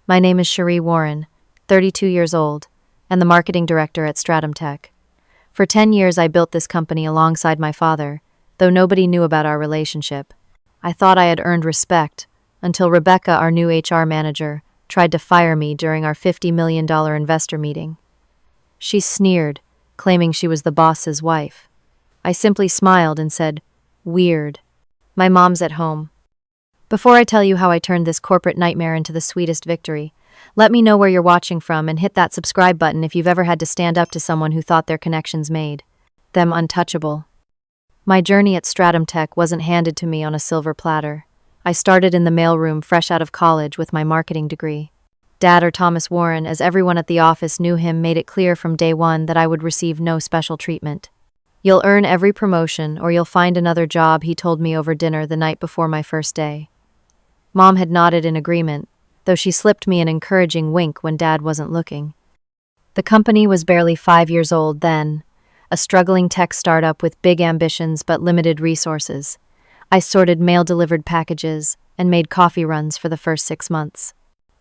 My name is Cherie Warren, 32 years old, and the marketing director at Stratum Tech. For 10 years I built this company alongside my father, though nobody knew about our relationship. I thought I had earned respect, until Rebecca, our new HR manager, tried to fire me during our $50 million investor meeting. She sneered, claiming she was the boss's wife. I simply smiled and said, "Weird. My mom's at home." Before I tell you how I turned this corporate nightmare into the sweetest victory, let me know where you're watching from and hit that subscribe button if you've ever had to stand up to someone who thought their connections made them untouchable. My journey at Stratum Tech wasn't handed to me on a silver platter. I started in the mailroom fresh out of college with my marketing degree. Dad, or Thomas Warren, as everyone at the office knew him, made it clear from day one that I would receive no special treatment. "You'll earn every promotion, or you'll find another job," he told me over dinner the night before my first day. Mom had nodded in agreement, though she slipped me an encouraging wink when Dad wasn't looking. The company was barely 5 years old then, a struggling tech startup with big ambitions but limited resources. I sorted mail-delivered packages and made coffee runs for the first 6 months.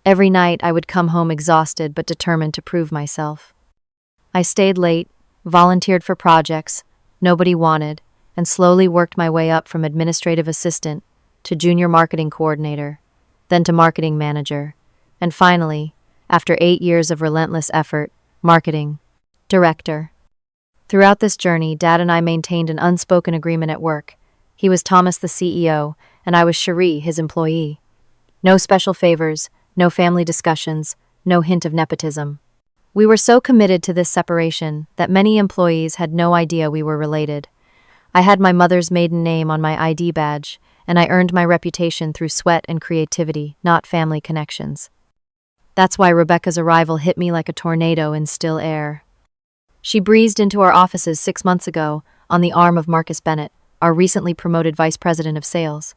Every night I would come home exhausted but determined to prove myself. I stayed late, volunteered for projects nobody wanted, and slowly worked my way up from administrative assistant to junior marketing coordinator, then to marketing manager, and finally, after 8 years of relentless effort, marketing director. Throughout this journey, Dad and I maintained an unspoken agreement at work. He was Thomas, the CEO, and I was Cherie, his employee. No special favors, no family discussions, no hint of nepotism. We were so committed to this separation that many employees had no idea we were related. I had my mother's maiden name on my ID badge, and I earned my reputation through sweat and creativity, not family connections. That's why Rebecca's arrival hit me like a tornado in still air. She breezed into our offices 6 months ago on the arm of Marcus Bennett, our recently promoted vice president of sales.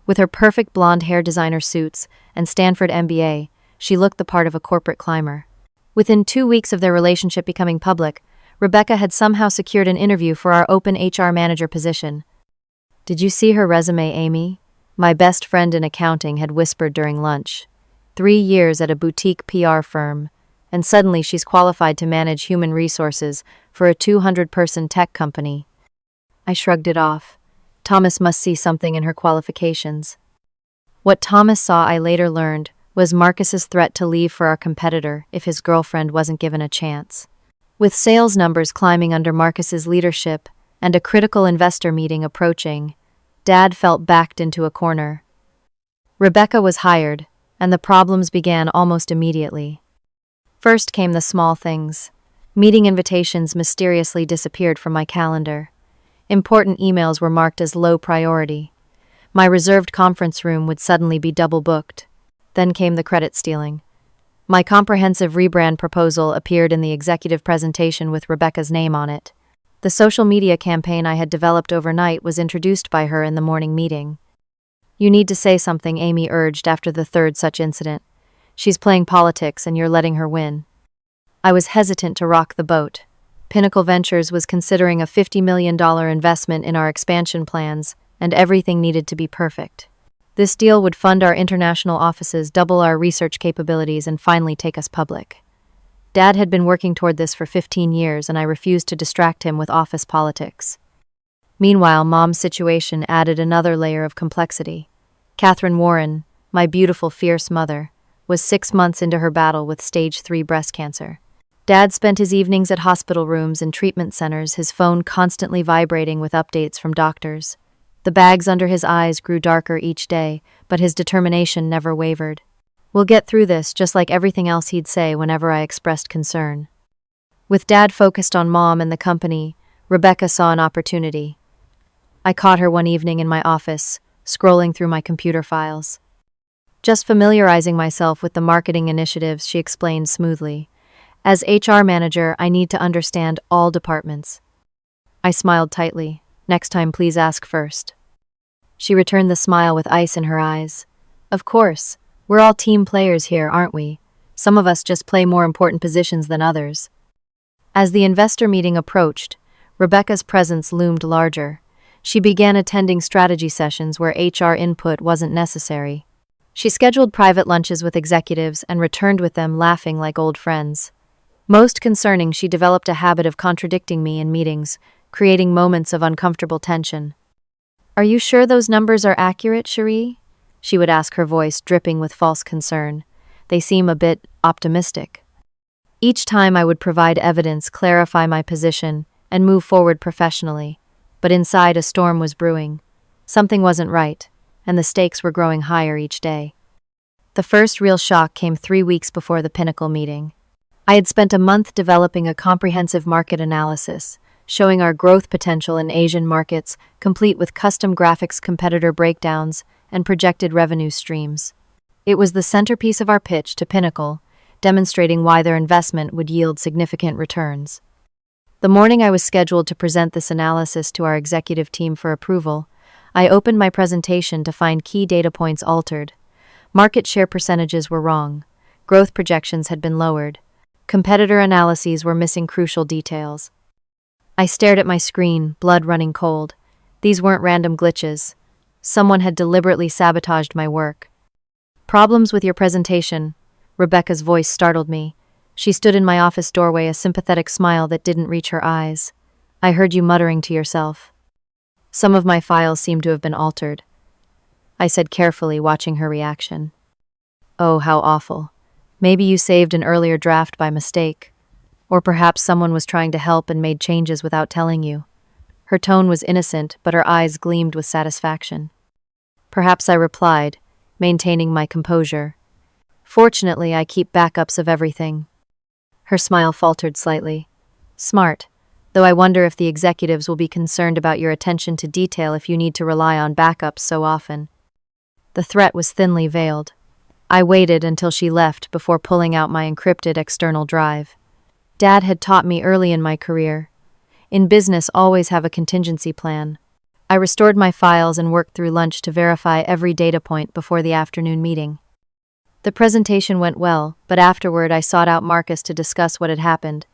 With her perfect blonde hair designer suits and Stanford MBA, she looked the part of a corporate climber. Within 2 weeks of their relationship becoming public, Rebecca had somehow secured an interview for our open HR manager position. "Did you see her resume, Amy?" My best friend in accounting had whispered during lunch. 3 years at a boutique PR firm, and suddenly she's qualified to manage human resources for a 200-person tech company. I shrugged it off. Thomas must see something in her qualifications. What Thomas saw, I later learned, was Marcus's threat to leave for our competitor if his girlfriend wasn't given a chance. With sales numbers climbing under Marcus's leadership and a critical investor meeting approaching, Dad felt backed into a corner. Rebecca was hired, and the problems began almost immediately. First came the small things. Meeting invitations mysteriously disappeared from my calendar. Important emails were marked as low priority. My reserved conference room would suddenly be double booked. Then came the credit stealing. My comprehensive rebrand proposal appeared in the executive presentation with Rebecca's name on it. The social media campaign I had developed overnight was introduced by her in the morning meeting. "You need to say something," Amy urged after the third such incident. "She's playing politics and you're letting her win." I was hesitant to rock the boat. Pinnacle Ventures was considering a $50 million investment in our expansion plans, and everything needed to be perfect. This deal would fund our international offices, double our research capabilities, and finally take us public. Dad had been working toward this for 15 years, and I refused to distract him with office politics. Meanwhile, Mom's situation added another layer of complexity. Catherine Warren, my beautiful, fierce mother, was 6 months into her battle with stage 3 breast cancer. Dad spent his evenings at hospital rooms and treatment centers, his phone constantly vibrating with updates from doctors. The bags under his eyes grew darker each day, but his determination never wavered. "We'll get through this," just like everything else he'd say whenever I expressed concern. With Dad focused on Mom and the company, Rebecca saw an opportunity. I caught her one evening in my office, scrolling through my computer files. "Just familiarizing myself with the marketing initiatives," she explained smoothly. "As HR manager, I need to understand all departments." I smiled tightly. "Next time, please ask first." She returned the smile with ice in her eyes. "Of course. We're all team players here, aren't we? Some of us just play more important positions than others." As the investor meeting approached, Rebecca's presence loomed larger. She began attending strategy sessions where HR input wasn't necessary. She scheduled private lunches with executives and returned with them laughing like old friends. Most concerning, she developed a habit of contradicting me in meetings, creating moments of uncomfortable tension. "Are you sure those numbers are accurate, Cherie?" she would ask, her voice dripping with false concern. "They seem a bit optimistic." Each time I would provide evidence, clarify my position, and move forward professionally. But inside, a storm was brewing. Something wasn't right, and the stakes were growing higher each day. The first real shock came 3 weeks before the Pinnacle meeting. I had spent a month developing a comprehensive market analysis, showing our growth potential in Asian markets, complete with custom graphics, competitor breakdowns, and projected revenue streams. It was the centerpiece of our pitch to Pinnacle, demonstrating why their investment would yield significant returns. The morning I was scheduled to present this analysis to our executive team for approval, I opened my presentation to find key data points altered. Market share percentages were wrong. Growth projections had been lowered. Competitor analyses were missing crucial details. I stared at my screen, blood running cold. These weren't random glitches. Someone had deliberately sabotaged my work. "Problems with your presentation?" Rebecca's voice startled me. She stood in my office doorway, a sympathetic smile that didn't reach her eyes. "I heard you muttering to yourself." "Some of my files seem to have been altered," I said carefully, watching her reaction. "Oh, how awful. Maybe you saved an earlier draft by mistake. Or perhaps someone was trying to help and made changes without telling you." Her tone was innocent, but her eyes gleamed with satisfaction. "Perhaps," I replied, maintaining my composure. "Fortunately, I keep backups of everything." Her smile faltered slightly. "Smart, though I wonder if the executives will be concerned about your attention to detail if you need to rely on backups so often." The threat was thinly veiled. I waited until she left before pulling out my encrypted external drive. Dad had taught me early in my career. In business, always have a contingency plan. I restored my files and worked through lunch to verify every data point before the afternoon meeting. The presentation went well, but afterward I sought out Marcus to discuss what had happened.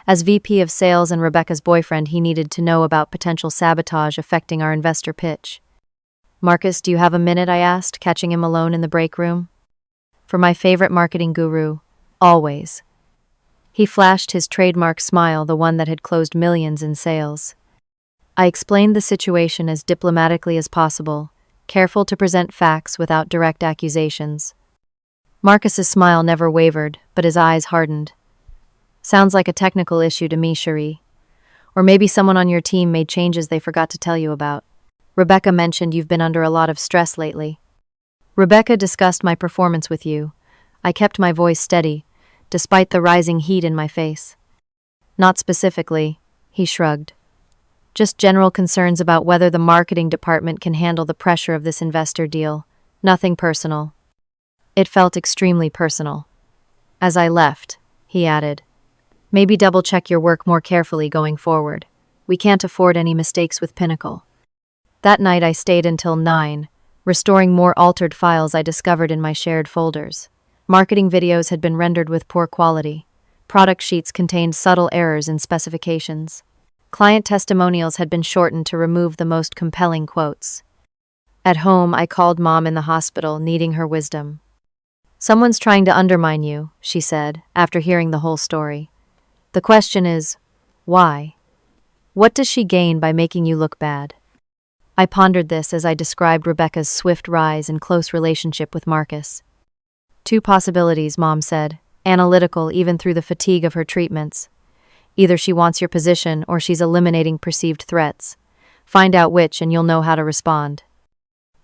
As VP of Sales and Rebecca's boyfriend, he needed to know about potential sabotage affecting our investor pitch. "Marcus, do you have a minute?" I asked, catching him alone in the break room. "For my favorite marketing guru, always." He flashed his trademark smile, the one that had closed millions in sales. I explained the situation as diplomatically as possible, careful to present facts without direct accusations. Marcus's smile never wavered, but his eyes hardened. "Sounds like a technical issue to me, Cherie. Or maybe someone on your team made changes they forgot to tell you about. Rebecca mentioned you've been under a lot of stress lately." "Rebecca discussed my performance with you." I kept my voice steady, despite the rising heat in my face. "Not specifically," he shrugged. "Just general concerns about whether the marketing department can handle the pressure of this investor deal. Nothing personal." It felt extremely personal. As I left, he added, "Maybe double-check your work more carefully going forward. We can't afford any mistakes with Pinnacle." That night I stayed until 9, restoring more altered files I discovered in my shared folders. Marketing videos had been rendered with poor quality. Product sheets contained subtle errors in specifications. Client testimonials had been shortened to remove the most compelling quotes. At home, I called Mom in the hospital, needing her wisdom. "Someone's trying to undermine you," she said, after hearing the whole story. "The question is, why? What does she gain by making you look bad?" I pondered this as I described Rebecca's swift rise and close relationship with Marcus. "Two possibilities," Mom said, analytical even through the fatigue of her treatments. "Either she wants your position or she's eliminating perceived threats. Find out which and you'll know how to respond."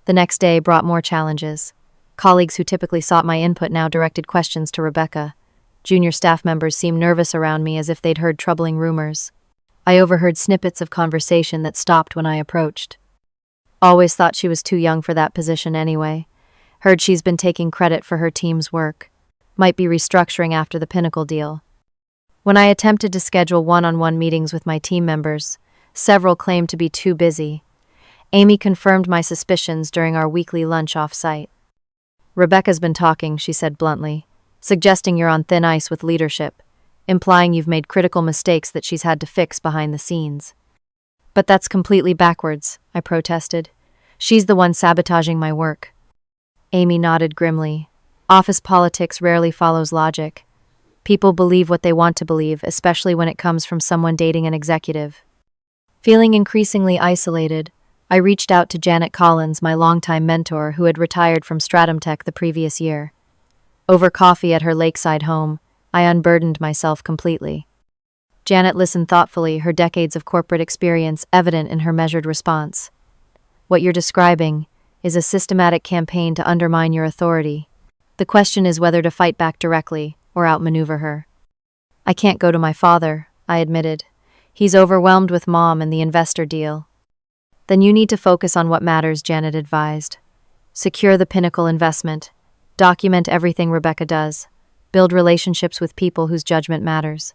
The next day brought more challenges. Colleagues who typically sought my input now directed questions to Rebecca. Junior staff members seemed nervous around me as if they'd heard troubling rumors. I overheard snippets of conversation that stopped when I approached. "Always thought she was too young for that position anyway. Heard she's been taking credit for her team's work. Might be restructuring after the Pinnacle deal." When I attempted to schedule one-on-one meetings with my team members, several claimed to be too busy. Amy confirmed my suspicions during our weekly lunch off-site. "Rebecca's been talking," she said bluntly, "suggesting you're on thin ice with leadership, implying you've made critical mistakes that she's had to fix behind the scenes." "But that's completely backwards," I protested. "She's the one sabotaging my work." Amy nodded grimly. Office politics rarely follows logic. People believe what they want to believe, especially when it comes from someone dating an executive. Feeling increasingly isolated, I reached out to Janet Collins, my longtime mentor who had retired from Stratum Tech the previous year. Over coffee at her lakeside home, I unburdened myself completely. Janet listened thoughtfully, her decades of corporate experience evident in her measured response. What you're describing is a systematic campaign to undermine your authority. The question is whether to fight back directly or outmaneuver her. I can't go to my father, I admitted. He's overwhelmed with Mom and the investor deal. Then you need to focus on what matters, Janet advised. Secure the Pinnacle investment. Document everything Rebecca does. Build relationships with people whose judgment matters.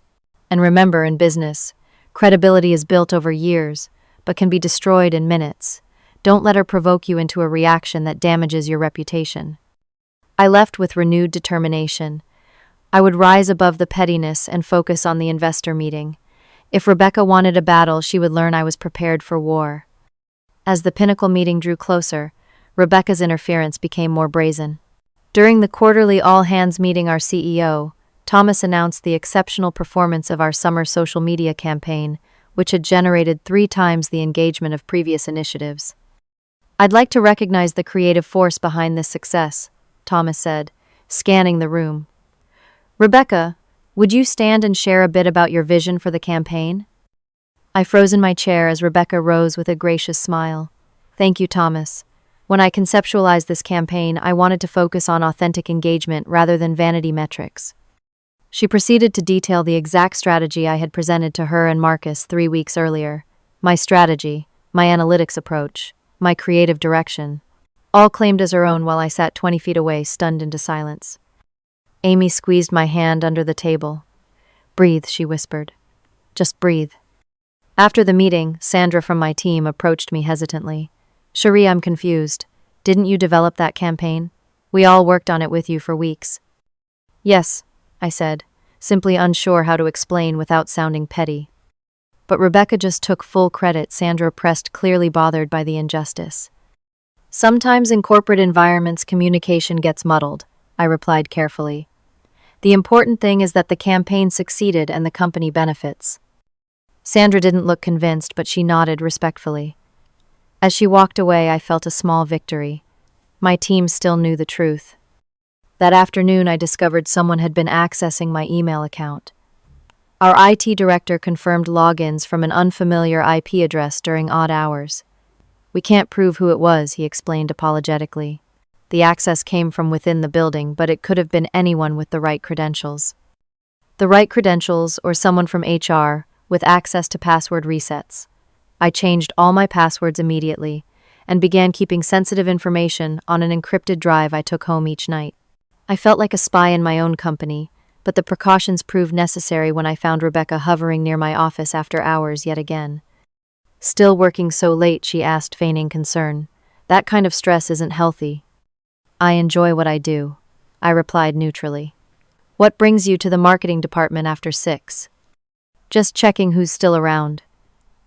And remember, in business, credibility is built over years, but can be destroyed in minutes. Don't let her provoke you into a reaction that damages your reputation. I left with renewed determination. I would rise above the pettiness and focus on the investor meeting. If Rebecca wanted a battle, she would learn I was prepared for war. As the Pinnacle meeting drew closer, Rebecca's interference became more brazen. During the quarterly all-hands meeting, our CEO, Thomas, announced the exceptional performance of our summer social media campaign, which had generated 3 times the engagement of previous initiatives. I'd like to recognize the creative force behind this success, Thomas said, scanning the room. Rebecca, would you stand and share a bit about your vision for the campaign? I froze in my chair as Rebecca rose with a gracious smile. Thank you, Thomas. When I conceptualized this campaign, I wanted to focus on authentic engagement rather than vanity metrics. She proceeded to detail the exact strategy I had presented to her and Marcus 3 weeks earlier. My strategy, my analytics approach, my creative direction, all claimed as her own while I sat 20 feet away, stunned into silence. Amy squeezed my hand under the table. Breathe, she whispered. Just breathe. After the meeting, Sandra from my team approached me hesitantly. Cherie, I'm confused. Didn't you develop that campaign? We all worked on it with you for weeks. Yes, I said, simply unsure how to explain without sounding petty. But Rebecca just took full credit, Sandra pressed, clearly bothered by the injustice. Sometimes in corporate environments, communication gets muddled, I replied carefully. The important thing is that the campaign succeeded and the company benefits. Sandra didn't look convinced, but she nodded respectfully. As she walked away, I felt a small victory. My team still knew the truth. That afternoon, I discovered someone had been accessing my email account. Our IT director confirmed logins from an unfamiliar IP address during odd hours. We can't prove who it was, he explained apologetically. The access came from within the building, but it could have been anyone with the right credentials. The right credentials, or someone from HR, with access to password resets. I changed all my passwords immediately and began keeping sensitive information on an encrypted drive I took home each night. I felt like a spy in my own company, but the precautions proved necessary when I found Rebecca hovering near my office after hours yet again. Still working so late, she asked, feigning concern. That kind of stress isn't healthy. I enjoy what I do, I replied neutrally. What brings you to the marketing department after 6? Just checking who's still around.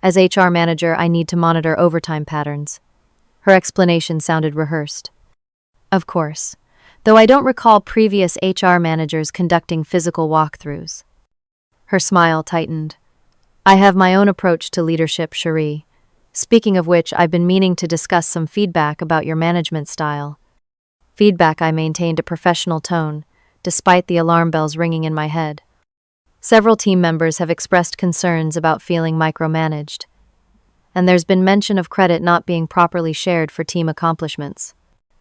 As HR manager, I need to monitor overtime patterns. Her explanation sounded rehearsed. Of course, though I don't recall previous HR managers conducting physical walkthroughs. Her smile tightened. I have my own approach to leadership, Cherie. Speaking of which, I've been meaning to discuss some feedback about your management style. Feedback, I maintained a professional tone, despite the alarm bells ringing in my head. Several team members have expressed concerns about feeling micromanaged, and there's been mention of credit not being properly shared for team accomplishments.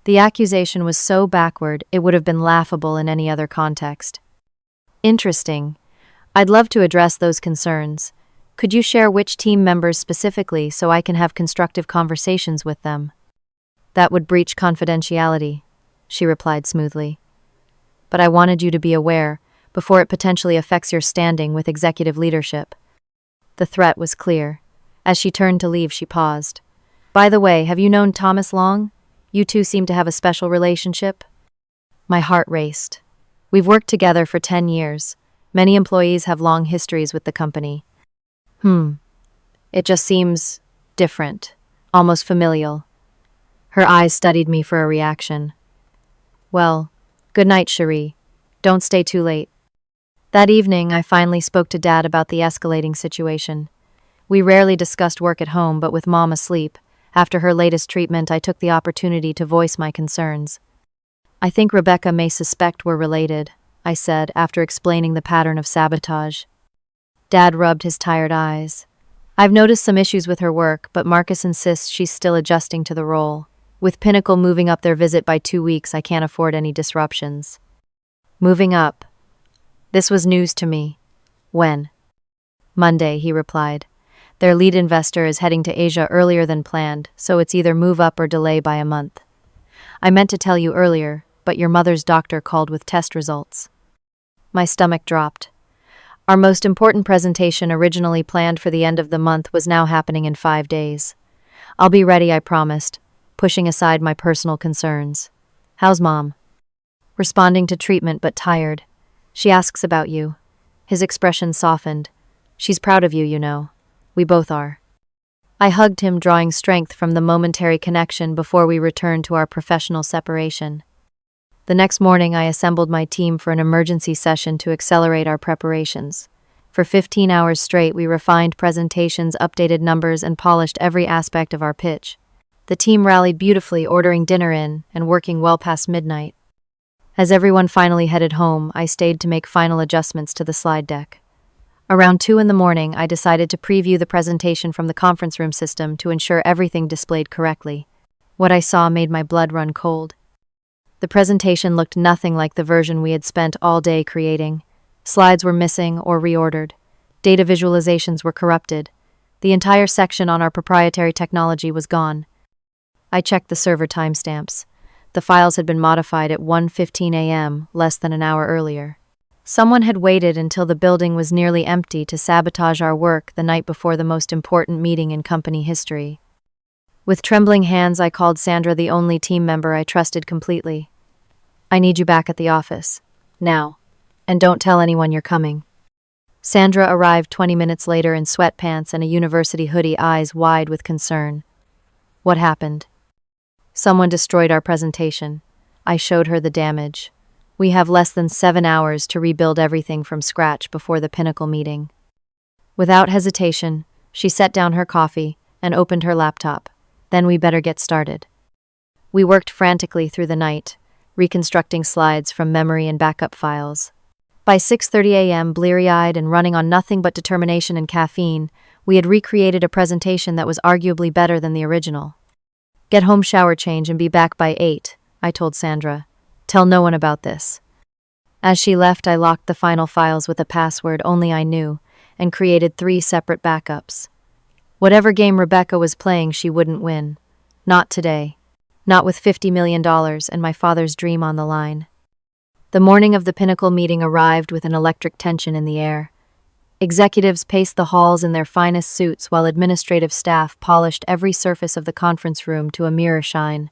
The accusation was so backward, it would have been laughable in any other context. Interesting. I'd love to address those concerns. Could you share which team members specifically so I can have constructive conversations with them? That would breach confidentiality, she replied smoothly. But I wanted you to be aware, before it potentially affects your standing with executive leadership. The threat was clear. As she turned to leave, she paused. By the way, have you known Thomas long? You two seem to have a special relationship. My heart raced. We've worked together for 10 years. Many employees have long histories with the company. It just seems different, almost familial. Her eyes studied me for a reaction. Well, good night, Cherie. Don't stay too late. That evening, I finally spoke to Dad about the escalating situation. We rarely discussed work at home, but with Mom asleep, after her latest treatment, I took the opportunity to voice my concerns. I think Rebecca may suspect we're related, I said, after explaining the pattern of sabotage. Dad rubbed his tired eyes. I've noticed some issues with her work, but Marcus insists she's still adjusting to the role. With Pinnacle moving up their visit by 2 weeks, I can't afford any disruptions. Moving up. This was news to me. When? Monday, he replied. Their lead investor is heading to Asia earlier than planned, so it's either move up or delay by a month. I meant to tell you earlier, but your mother's doctor called with test results. My stomach dropped. Our most important presentation, originally planned for the end of the month, was now happening in 5 days. I'll be ready, I promised, pushing aside my personal concerns. How's Mom? Responding to treatment, but tired. She asks about you. His expression softened. She's proud of you, you know. We both are. I hugged him, drawing strength from the momentary connection before we returned to our professional separation. The next morning, I assembled my team for an emergency session to accelerate our preparations. For 15 hours straight, we refined presentations, updated numbers, and polished every aspect of our pitch. The team rallied beautifully, ordering dinner in and working well past midnight. As everyone finally headed home, I stayed to make final adjustments to the slide deck. Around 2 in the morning, I decided to preview the presentation from the conference room system to ensure everything displayed correctly. What I saw made my blood run cold. The presentation looked nothing like the version we had spent all day creating. Slides were missing or reordered. Data visualizations were corrupted. The entire section on our proprietary technology was gone. I checked the server timestamps. The files had been modified at 1:15 a.m., less than an hour earlier. Someone had waited until the building was nearly empty to sabotage our work the night before the most important meeting in company history. With trembling hands, I called Sandra, the only team member I trusted completely. I need you back at the office. Now. And don't tell anyone you're coming. Sandra arrived 20 minutes later in sweatpants and a university hoodie, eyes wide with concern. What happened? Someone destroyed our presentation. I showed her the damage. We have less than 7 hours to rebuild everything from scratch before the Pinnacle meeting. Without hesitation, she set down her coffee and opened her laptop. Then we better get started. We worked frantically through the night, reconstructing slides from memory and backup files. By 6:30 a.m., bleary-eyed and running on nothing but determination and caffeine, we had recreated a presentation that was arguably better than the original. Get home, shower, change, and be back by 8, I told Sandra. Tell no one about this. As she left, I locked the final files with a password only I knew and created 3 separate backups. Whatever game Rebecca was playing, she wouldn't win. Not today. Not with $50 million and my father's dream on the line. The morning of the Pinnacle meeting arrived with an electric tension in the air. Executives paced the halls in their finest suits while administrative staff polished every surface of the conference room to a mirror shine.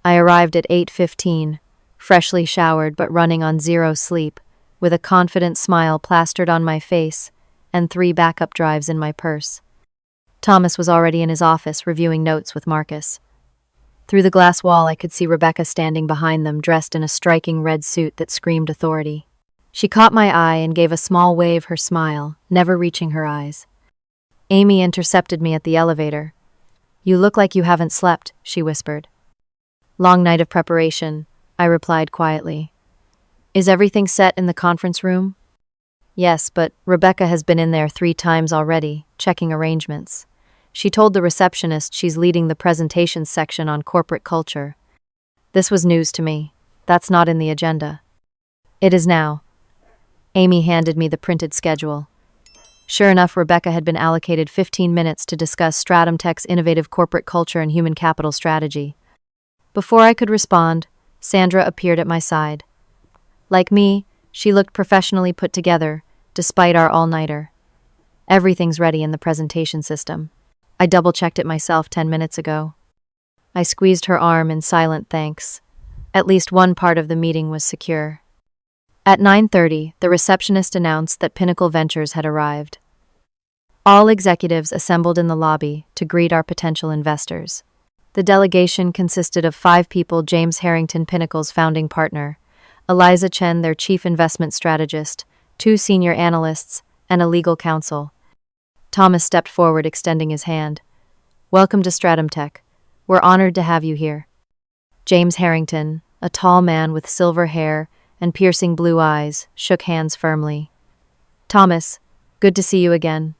I arrived at 8:15, freshly showered but running on 0 sleep, with a confident smile plastered on my face and 3 backup drives in my purse. Thomas was already in his office reviewing notes with Marcus. Through the glass wall, I could see Rebecca standing behind them, dressed in a striking red suit that screamed authority. She caught my eye and gave a small wave, her smile, never reaching her eyes. Amy intercepted me at the elevator. You look like you haven't slept, she whispered. Long night of preparation, I replied quietly. Is everything set in the conference room? Yes, but Rebecca has been in there 3 times already, checking arrangements. She told the receptionist she's leading the presentations section on corporate culture. This was news to me. That's not in the agenda. It is now. Amy handed me the printed schedule. Sure enough, Rebecca had been allocated 15 minutes to discuss StratumTech's innovative corporate culture and human capital strategy. Before I could respond, Sandra appeared at my side. Like me, she looked professionally put together, despite our all-nighter. Everything's ready in the presentation system. I double-checked it myself 10 minutes ago. I squeezed her arm in silent thanks. At least one part of the meeting was secure. At 9:30, the receptionist announced that Pinnacle Ventures had arrived. All executives assembled in the lobby to greet our potential investors. The delegation consisted of 5 people: James Harrington, Pinnacle's founding partner, Eliza Chen, their chief investment strategist, 2 senior analysts, and a legal counsel. Thomas stepped forward, extending his hand. "Welcome to StratumTech. We're honored to have you here." James Harrington, a tall man with silver hair and piercing blue eyes, shook hands firmly. "Thomas, good to see you again.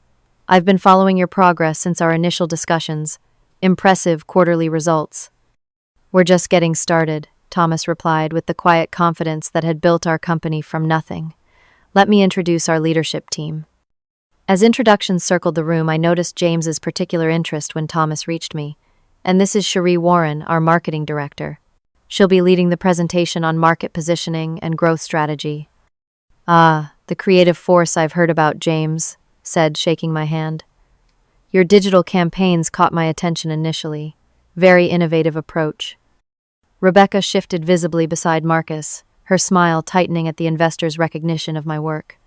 I've been following your progress since our initial discussions. Impressive quarterly results." "We're just getting started," Thomas replied with the quiet confidence that had built our company from nothing. "Let me introduce our leadership team." As introductions circled the room, I noticed James's particular interest when Thomas reached me. "And this is Cherie Warren, our marketing director. She'll be leading the presentation on market positioning and growth strategy." "Ah, the creative force I've heard about," James said, shaking my hand. "Your digital campaigns caught my attention initially. Very innovative approach." Rebecca shifted visibly beside Marcus, her smile tightening at the investor's recognition of my work.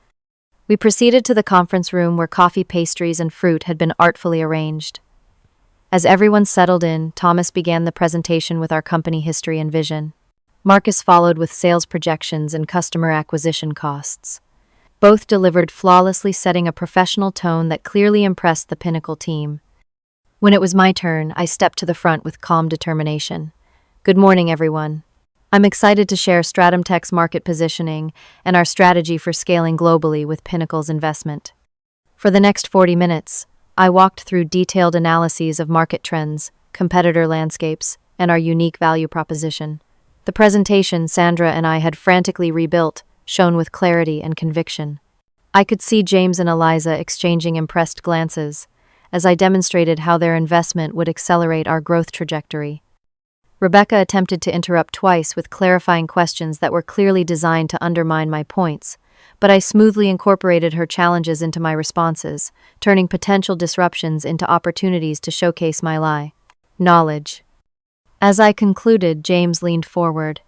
We proceeded to the conference room where coffee, pastries, and fruit had been artfully arranged. As everyone settled in, Thomas began the presentation with our company history and vision. Marcus followed with sales projections and customer acquisition costs. Both delivered flawlessly, setting a professional tone that clearly impressed the Pinnacle team. When it was my turn, I stepped to the front with calm determination. "Good morning, everyone. I'm excited to share StratumTech's market positioning and our strategy for scaling globally with Pinnacle's investment." For the next 40 minutes, I walked through detailed analyses of market trends, competitor landscapes, and our unique value proposition. The presentation Sandra and I had frantically rebuilt shone with clarity and conviction. I could see James and Eliza exchanging impressed glances as I demonstrated how their investment would accelerate our growth trajectory. Rebecca attempted to interrupt twice with clarifying questions that were clearly designed to undermine my points, but I smoothly incorporated her challenges into my responses, turning potential disruptions into opportunities to showcase my knowledge. As I concluded, James leaned forward.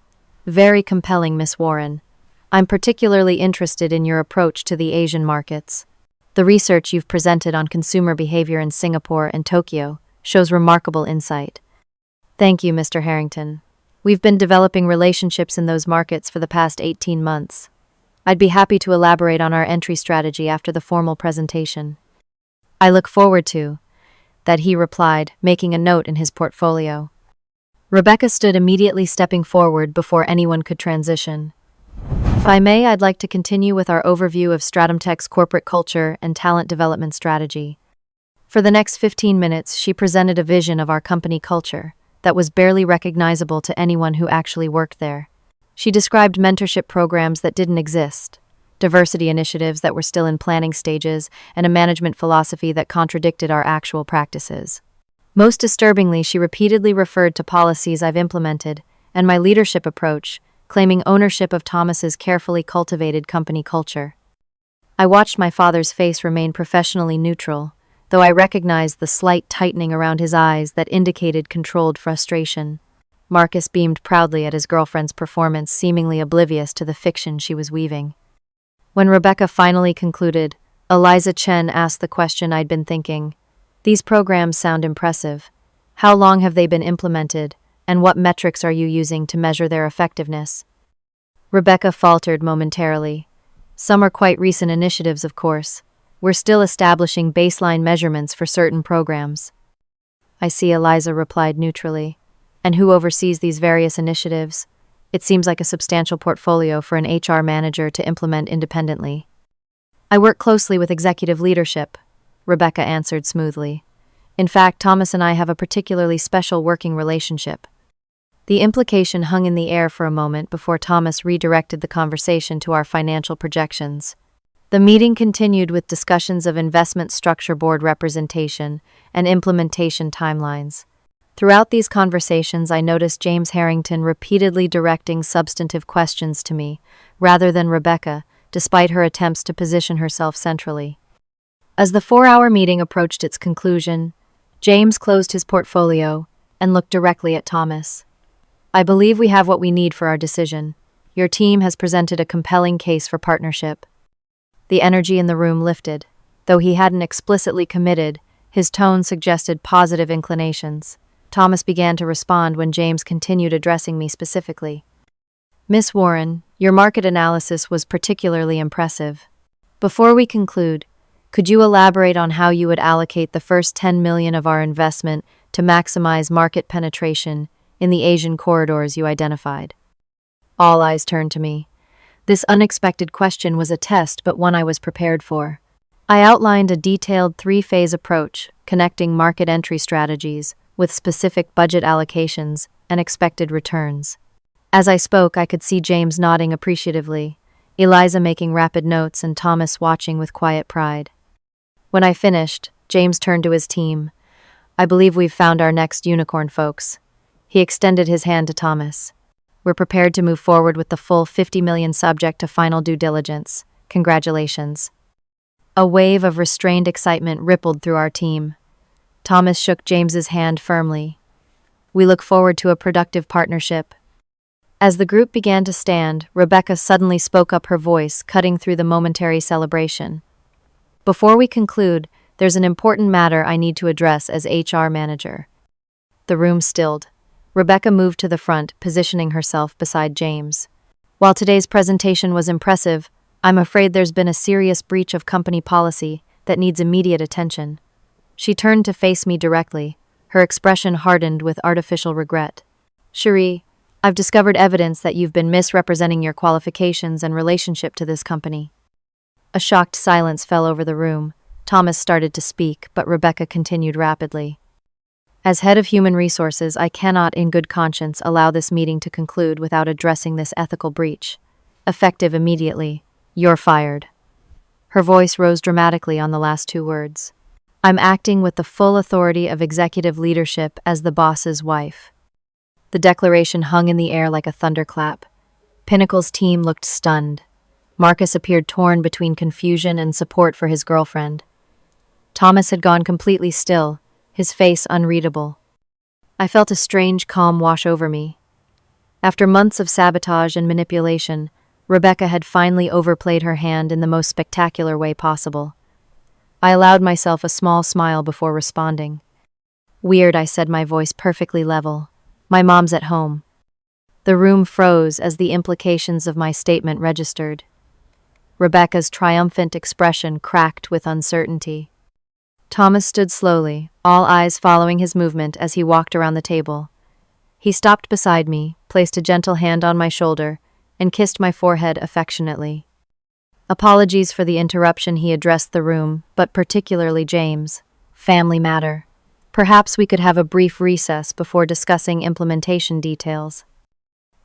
"Very compelling, Miss Warren. I'm particularly interested in your approach to the Asian markets. The research you've presented on consumer behavior in Singapore and Tokyo shows remarkable insight." "Thank you, Mr. Harrington. We've been developing relationships in those markets for the past 18 months. I'd be happy to elaborate on our entry strategy after the formal presentation." "I look forward to that," he replied, making a note in his portfolio. Rebecca stood immediately, stepping forward before anyone could transition. "If I may, I'd like to continue with our overview of StratumTech's corporate culture and talent development strategy." For the next 15 minutes, she presented a vision of our company culture that was barely recognizable to anyone who actually worked there. She described mentorship programs that didn't exist, diversity initiatives that were still in planning stages, and a management philosophy that contradicted our actual practices. Most disturbingly, she repeatedly referred to policies I've implemented and my leadership approach, claiming ownership of Thomas's carefully cultivated company culture. I watched my father's face remain professionally neutral, though I recognized the slight tightening around his eyes that indicated controlled frustration. Marcus beamed proudly at his girlfriend's performance, seemingly oblivious to the fiction she was weaving. When Rebecca finally concluded, Eliza Chen asked the question I'd been thinking. "These programs sound impressive. How long have they been implemented, and what metrics are you using to measure their effectiveness?" Rebecca faltered momentarily. "Some are quite recent initiatives, of course. We're still establishing baseline measurements for certain programs." "I see," Eliza replied neutrally. "And who oversees these various initiatives? It seems like a substantial portfolio for an HR manager to implement independently." "I work closely with executive leadership," Rebecca answered smoothly. "In fact, Thomas and I have a particularly special working relationship." The implication hung in the air for a moment before Thomas redirected the conversation to our financial projections. The meeting continued with discussions of investment structure, board representation, and implementation timelines. Throughout these conversations, I noticed James Harrington repeatedly directing substantive questions to me, rather than Rebecca, despite her attempts to position herself centrally. As the 4-hour meeting approached its conclusion, James closed his portfolio and looked directly at Thomas. "I believe we have what we need for our decision. Your team has presented a compelling case for partnership." The energy in the room lifted. Though he hadn't explicitly committed, his tone suggested positive inclinations. Thomas began to respond when James continued addressing me specifically. Miss Warren, your market analysis was particularly impressive. Before we conclude, could you elaborate on how you would allocate the first 10 million of our investment to maximize market penetration in the Asian corridors you identified? All eyes turned to me. This unexpected question was a test, but one I was prepared for. I outlined a detailed 3-phase approach, connecting market entry strategies with specific budget allocations and expected returns. As I spoke, I could see James nodding appreciatively, Eliza making rapid notes, and Thomas watching with quiet pride. When I finished, James turned to his team. I believe we've found our next unicorn, folks. He extended his hand to Thomas. We're prepared to move forward with the full 50 million subject to final due diligence. Congratulations. A wave of restrained excitement rippled through our team. Thomas shook James's hand firmly. We look forward to a productive partnership. As the group began to stand, Rebecca suddenly spoke up, her voice cutting through the momentary celebration. Before we conclude, there's an important matter I need to address as HR manager. The room stilled. Rebecca moved to the front, positioning herself beside James. While today's presentation was impressive, I'm afraid there's been a serious breach of company policy that needs immediate attention. She turned to face me directly, her expression hardened with artificial regret. Cherie, I've discovered evidence that you've been misrepresenting your qualifications and relationship to this company. A shocked silence fell over the room. Thomas started to speak, but Rebecca continued rapidly. As head of human resources, I cannot, in good conscience, allow this meeting to conclude without addressing this ethical breach. Effective immediately. You're fired. Her voice rose dramatically on the last 2 words. I'm acting with the full authority of executive leadership as the boss's wife. The declaration hung in the air like a thunderclap. Pinnacle's team looked stunned. Marcus appeared torn between confusion and support for his girlfriend. Thomas had gone completely still, his face unreadable. I felt a strange calm wash over me. After months of sabotage and manipulation, Rebecca had finally overplayed her hand in the most spectacular way possible. I allowed myself a small smile before responding. Weird, I said, my voice perfectly level. My mom's at home. The room froze as the implications of my statement registered. Rebecca's triumphant expression cracked with uncertainty. Thomas stood slowly, all eyes following his movement as he walked around the table. He stopped beside me, placed a gentle hand on my shoulder, and kissed my forehead affectionately. Apologies for the interruption, he addressed the room, but particularly James. Family matter. Perhaps we could have a brief recess before discussing implementation details.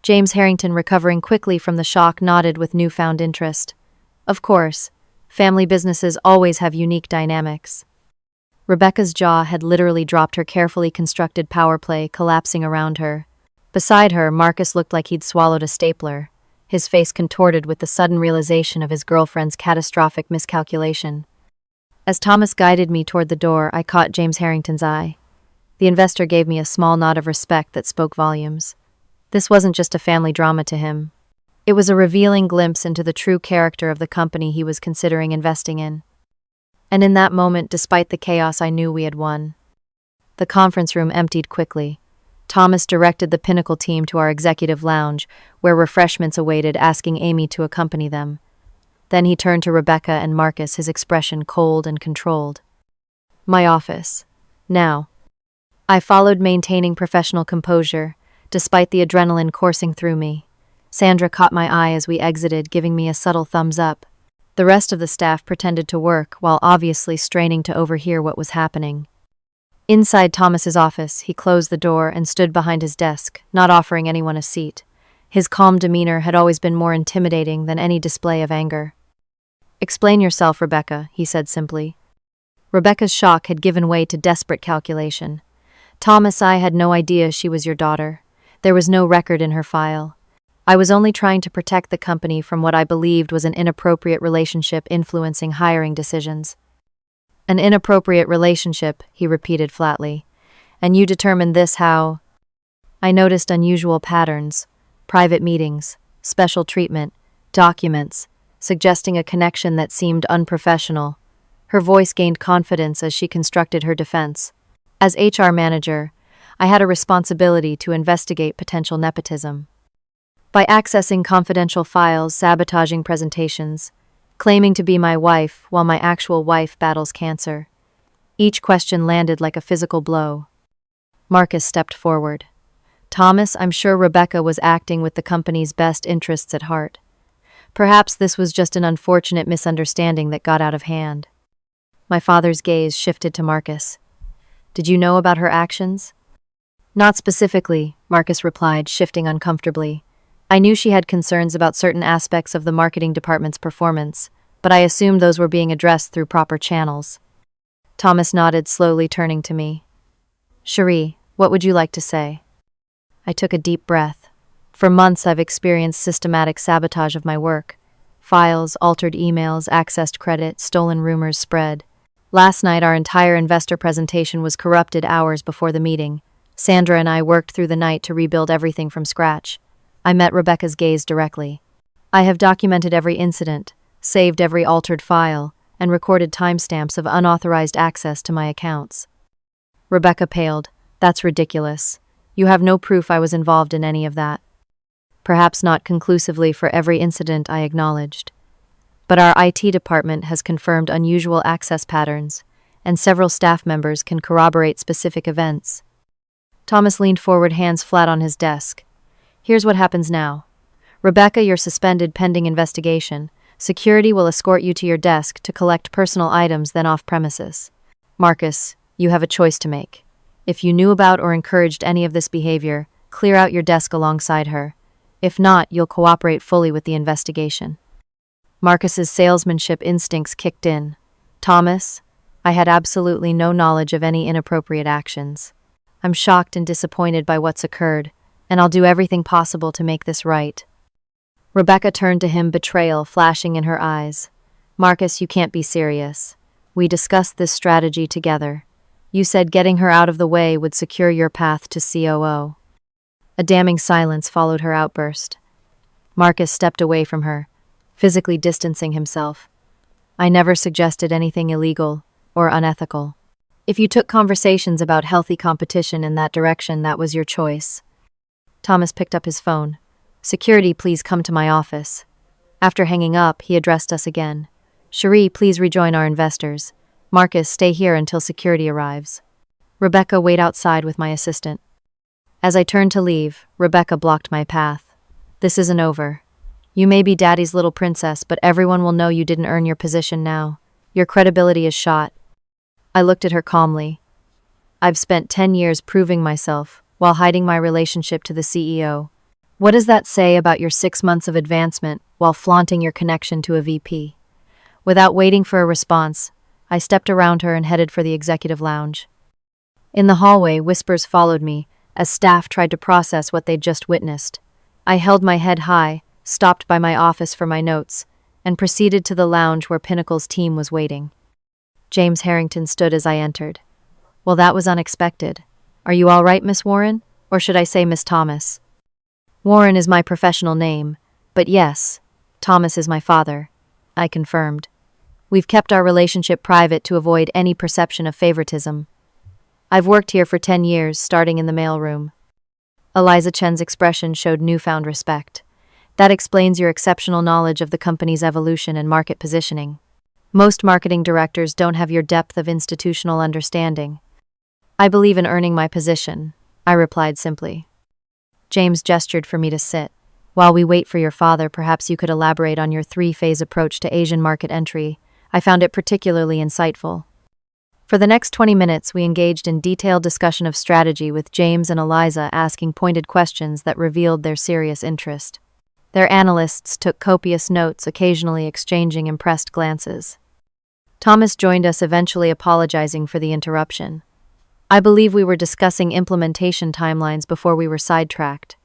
James Harrington, recovering quickly from the shock, nodded with newfound interest. Of course, family businesses always have unique dynamics. Rebecca's jaw had literally dropped, her carefully constructed power play collapsing around her. Beside her, Marcus looked like he'd swallowed a stapler, his face contorted with the sudden realization of his girlfriend's catastrophic miscalculation. As Thomas guided me toward the door, I caught James Harrington's eye. The investor gave me a small nod of respect that spoke volumes. This wasn't just a family drama to him. It was a revealing glimpse into the true character of the company he was considering investing in. And in that moment, despite the chaos, I knew we had won. The conference room emptied quickly. Thomas directed the Pinnacle team to our executive lounge, where refreshments awaited, asking Amy to accompany them. Then he turned to Rebecca and Marcus, his expression cold and controlled. My office. Now. I followed, maintaining professional composure, despite the adrenaline coursing through me. Sandra caught my eye as we exited, giving me a subtle thumbs up. The rest of the staff pretended to work, while obviously straining to overhear what was happening. Inside Thomas's office, he closed the door and stood behind his desk, not offering anyone a seat. His calm demeanor had always been more intimidating than any display of anger. Explain yourself, Rebecca, he said simply. Rebecca's shock had given way to desperate calculation. Thomas, I had no idea she was your daughter. There was no record in her file. I was only trying to protect the company from what I believed was an inappropriate relationship influencing hiring decisions. An inappropriate relationship, he repeated flatly. And you determined this how? I noticed unusual patterns, private meetings, special treatment, documents, suggesting a connection that seemed unprofessional. Her voice gained confidence as she constructed her defense. As HR manager, I had a responsibility to investigate potential nepotism. By accessing confidential files, sabotaging presentations, claiming to be my wife while my actual wife battles cancer. Each question landed like a physical blow. Marcus stepped forward. Thomas, I'm sure Rebecca was acting with the company's best interests at heart. Perhaps this was just an unfortunate misunderstanding that got out of hand. My father's gaze shifted to Marcus. Did you know about her actions? Not specifically, Marcus replied, shifting uncomfortably. I knew she had concerns about certain aspects of the marketing department's performance, but I assumed those were being addressed through proper channels. Thomas nodded, slowly turning to me. Cherie, what would you like to say? I took a deep breath. For months I've experienced systematic sabotage of my work. Files, altered emails, accessed credit, stolen rumors spread. Last night our entire investor presentation was corrupted hours before the meeting. Sandra and I worked through the night to rebuild everything from scratch. I met Rebecca's gaze directly. I have documented every incident, saved every altered file, and recorded timestamps of unauthorized access to my accounts. Rebecca paled. That's ridiculous. You have no proof I was involved in any of that. Perhaps not conclusively for every incident, I acknowledged. But our IT department has confirmed unusual access patterns, and several staff members can corroborate specific events. Thomas leaned forward, hands flat on his desk. Here's what happens now. Rebecca, you're suspended pending investigation. Security will escort you to your desk to collect personal items, then off premises. Marcus, you have a choice to make. If you knew about or encouraged any of this behavior, clear out your desk alongside her. If not, you'll cooperate fully with the investigation. Marcus's salesmanship instincts kicked in. Thomas, I had absolutely no knowledge of any inappropriate actions. I'm shocked and disappointed by what's occurred, and I'll do everything possible to make this right. Rebecca turned to him, betrayal flashing in her eyes. Marcus, you can't be serious. We discussed this strategy together. You said getting her out of the way would secure your path to COO. A damning silence followed her outburst. Marcus stepped away from her, physically distancing himself. I never suggested anything illegal or unethical. If you took conversations about healthy competition in that direction, that was your choice. Thomas picked up his phone. Security, please come to my office. After hanging up, he addressed us again. Cherie, please rejoin our investors. Marcus, stay here until security arrives. Rebecca, wait outside with my assistant. As I turned to leave, Rebecca blocked my path. This isn't over. You may be Daddy's little princess, but everyone will know you didn't earn your position now. Your credibility is shot. I looked at her calmly. I've spent 10 years proving myself, while hiding my relationship to the CEO. What does that say about your 6 months of advancement while flaunting your connection to a VP? Without waiting for a response, I stepped around her and headed for the executive lounge. In the hallway, whispers followed me as staff tried to process what they'd just witnessed. I held my head high, stopped by my office for my notes, and proceeded to the lounge where Pinnacle's team was waiting. James Harrington stood as I entered. Well, that was unexpected. Are you all right, Miss Warren? Or should I say Miss Thomas? Warren is my professional name, but yes, Thomas is my father, I confirmed. We've kept our relationship private to avoid any perception of favoritism. I've worked here for 10 years, starting in the mailroom. Eliza Chen's expression showed newfound respect. That explains your exceptional knowledge of the company's evolution and market positioning. Most marketing directors don't have your depth of institutional understanding. I believe in earning my position, I replied simply. James gestured for me to sit. While we wait for your father, perhaps you could elaborate on your 3-phase approach to Asian market entry. I found it particularly insightful. For the next 20 minutes, we engaged in detailed discussion of strategy with James and Eliza asking pointed questions that revealed their serious interest. Their analysts took copious notes, occasionally exchanging impressed glances. Thomas joined us, eventually apologizing for the interruption. I believe we were discussing implementation timelines before we were sidetracked.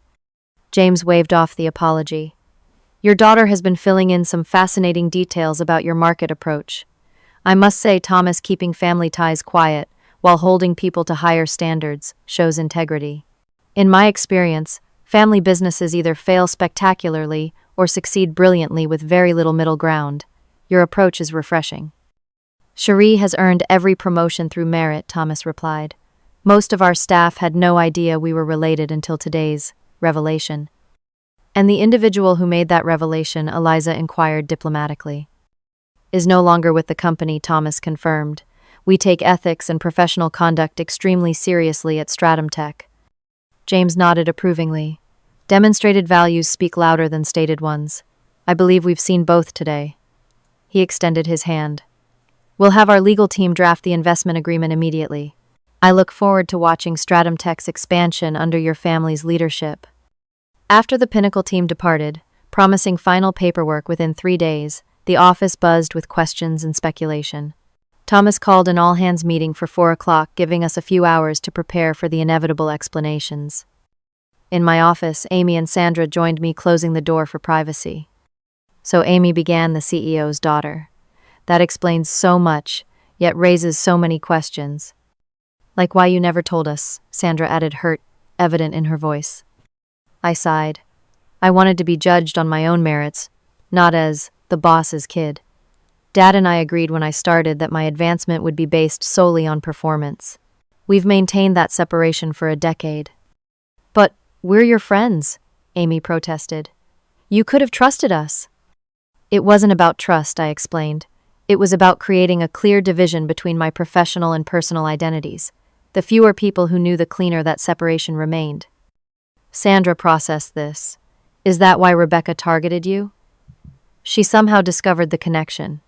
James waved off the apology. Your daughter has been filling in some fascinating details about your market approach. I must say, Thomas, keeping family ties quiet while holding people to higher standards shows integrity. In my experience, family businesses either fail spectacularly or succeed brilliantly with very little middle ground. Your approach is refreshing. Cherie has earned every promotion through merit, Thomas replied. Most of our staff had no idea we were related until today's revelation. And the individual who made that revelation, Eliza inquired diplomatically, is no longer with the company, Thomas confirmed. We take ethics and professional conduct extremely seriously at Stratum Tech. James nodded approvingly. Demonstrated values speak louder than stated ones. I believe we've seen both today. He extended his hand. We'll have our legal team draft the investment agreement immediately. I look forward to watching Stratum Tech's expansion under your family's leadership. After the Pinnacle team departed, promising final paperwork within 3 days, the office buzzed with questions and speculation. Thomas called an all-hands meeting for 4 o'clock, giving us a few hours to prepare for the inevitable explanations. In my office, Amy and Sandra joined me, closing the door for privacy. So Amy began, the CEO's daughter. That explains so much, yet raises so many questions. Like why you never told us, Sandra added, hurt evident in her voice. I sighed. I wanted to be judged on my own merits, not as the boss's kid. Dad and I agreed when I started that my advancement would be based solely on performance. We've maintained that separation for a decade. But we're your friends, Amy protested. You could have trusted us. It wasn't about trust, I explained. It was about creating a clear division between my professional and personal identities. The fewer people who knew, the cleaner that separation remained. Sandra processed this. Is that why Rebecca targeted you? She somehow discovered the connection.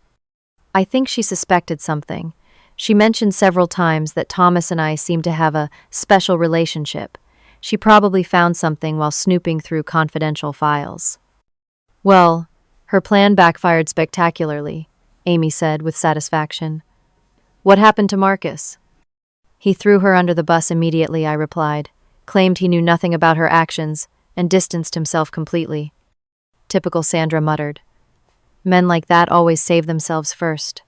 I think she suspected something. She mentioned several times that Thomas and I seemed to have a special relationship. She probably found something while snooping through confidential files. Well, her plan backfired spectacularly, Amy said with satisfaction. What happened to Marcus? He threw her under the bus immediately, I replied, claimed he knew nothing about her actions, and distanced himself completely. Typical, Sandra muttered. Men like that always save themselves first.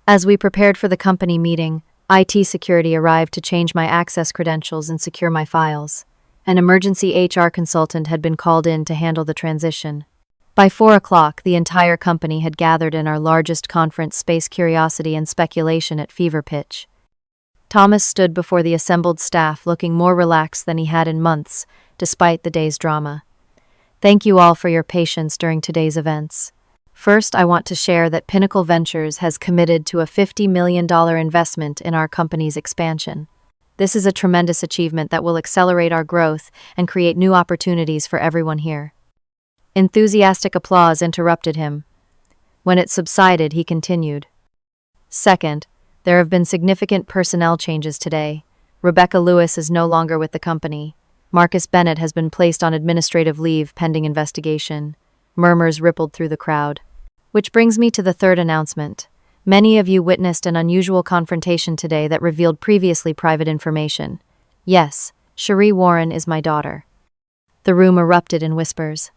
As we prepared for the company meeting, IT security arrived to change my access credentials and secure my files. An emergency HR consultant had been called in to handle the transition. By 4 o'clock, the entire company had gathered in our largest conference space, curiosity and speculation at fever pitch. Thomas stood before the assembled staff looking more relaxed than he had in months, despite the day's drama. Thank you all for your patience during today's events. First, I want to share that Pinnacle Ventures has committed to a $50 million investment in our company's expansion. This is a tremendous achievement that will accelerate our growth and create new opportunities for everyone here. Enthusiastic applause interrupted him. When it subsided, he continued. Second, there have been significant personnel changes today. Rebecca Lewis is no longer with the company. Marcus Bennett has been placed on administrative leave pending investigation. Murmurs rippled through the crowd. Which brings me to the third announcement. Many of you witnessed an unusual confrontation today that revealed previously private information. Yes, Cherie Warren is my daughter. The room erupted in whispers.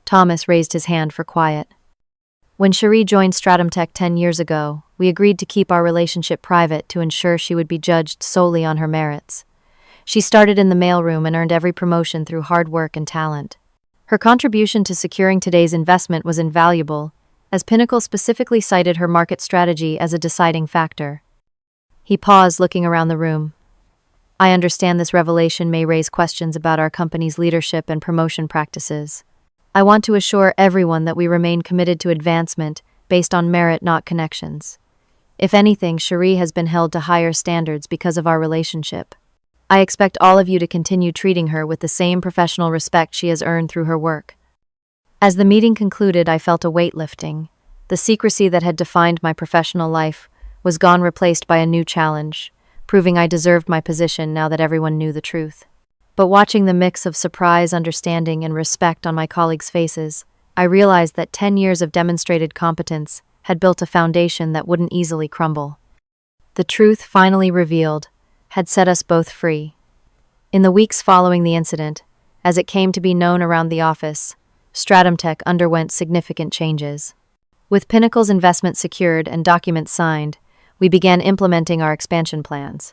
Thomas raised his hand for quiet. When Cherie joined Stratum Tech 10 years ago, we agreed to keep our relationship private to ensure she would be judged solely on her merits. She started in the mailroom and earned every promotion through hard work and talent. Her contribution to securing today's investment was invaluable, as Pinnacle specifically cited her market strategy as a deciding factor. He paused, looking around the room. I understand this revelation may raise questions about our company's leadership and promotion practices. I want to assure everyone that we remain committed to advancement based on merit, not connections. If anything, Cherie has been held to higher standards because of our relationship. I expect all of you to continue treating her with the same professional respect she has earned through her work. As the meeting concluded, I felt a weight lifting. The secrecy that had defined my professional life was gone, replaced by a new challenge, proving I deserved my position now that everyone knew the truth. But watching the mix of surprise, understanding, and respect on my colleagues' faces, I realized that 10 years of demonstrated competence had built a foundation that wouldn't easily crumble. The truth, finally revealed, had set us both free. In the weeks following the incident, as it came to be known around the office, Stratum Tech underwent significant changes. With Pinnacle's investment secured and documents signed, we began implementing our expansion plans.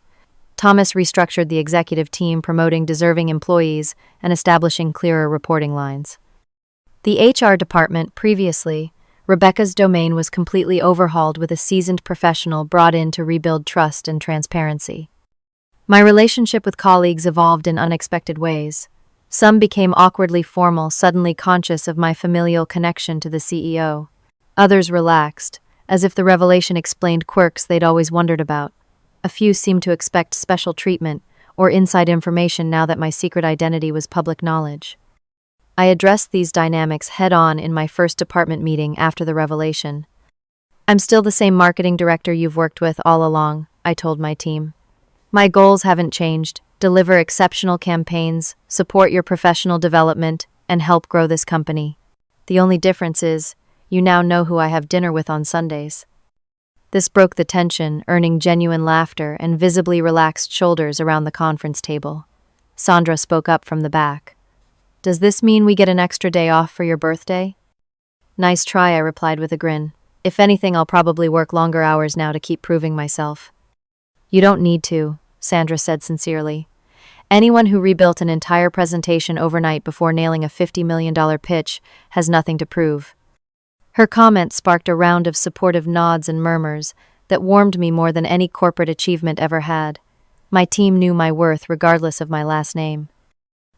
Thomas restructured the executive team, promoting deserving employees and establishing clearer reporting lines. The HR department, previously Rebecca's domain, was completely overhauled with a seasoned professional brought in to rebuild trust and transparency. My relationship with colleagues evolved in unexpected ways. Some became awkwardly formal, suddenly conscious of my familial connection to the CEO. Others relaxed, as if the revelation explained quirks they'd always wondered about. A few seemed to expect special treatment or inside information now that my secret identity was public knowledge. I addressed these dynamics head-on in my first department meeting after the revelation. "I'm still the same marketing director you've worked with all along," I told my team. "My goals haven't changed: deliver exceptional campaigns, support your professional development, and help grow this company. The only difference is, you now know who I have dinner with on Sundays." This broke the tension, earning genuine laughter and visibly relaxed shoulders around the conference table. Sandra spoke up from the back. "Does this mean we get an extra day off for your birthday?" "Nice try," I replied with a grin. "If anything, I'll probably work longer hours now to keep proving myself." "You don't need to," Sandra said sincerely. "Anyone who rebuilt an entire presentation overnight before nailing a $50 million pitch has nothing to prove." Her comment sparked a round of supportive nods and murmurs that warmed me more than any corporate achievement ever had. My team knew my worth regardless of my last name.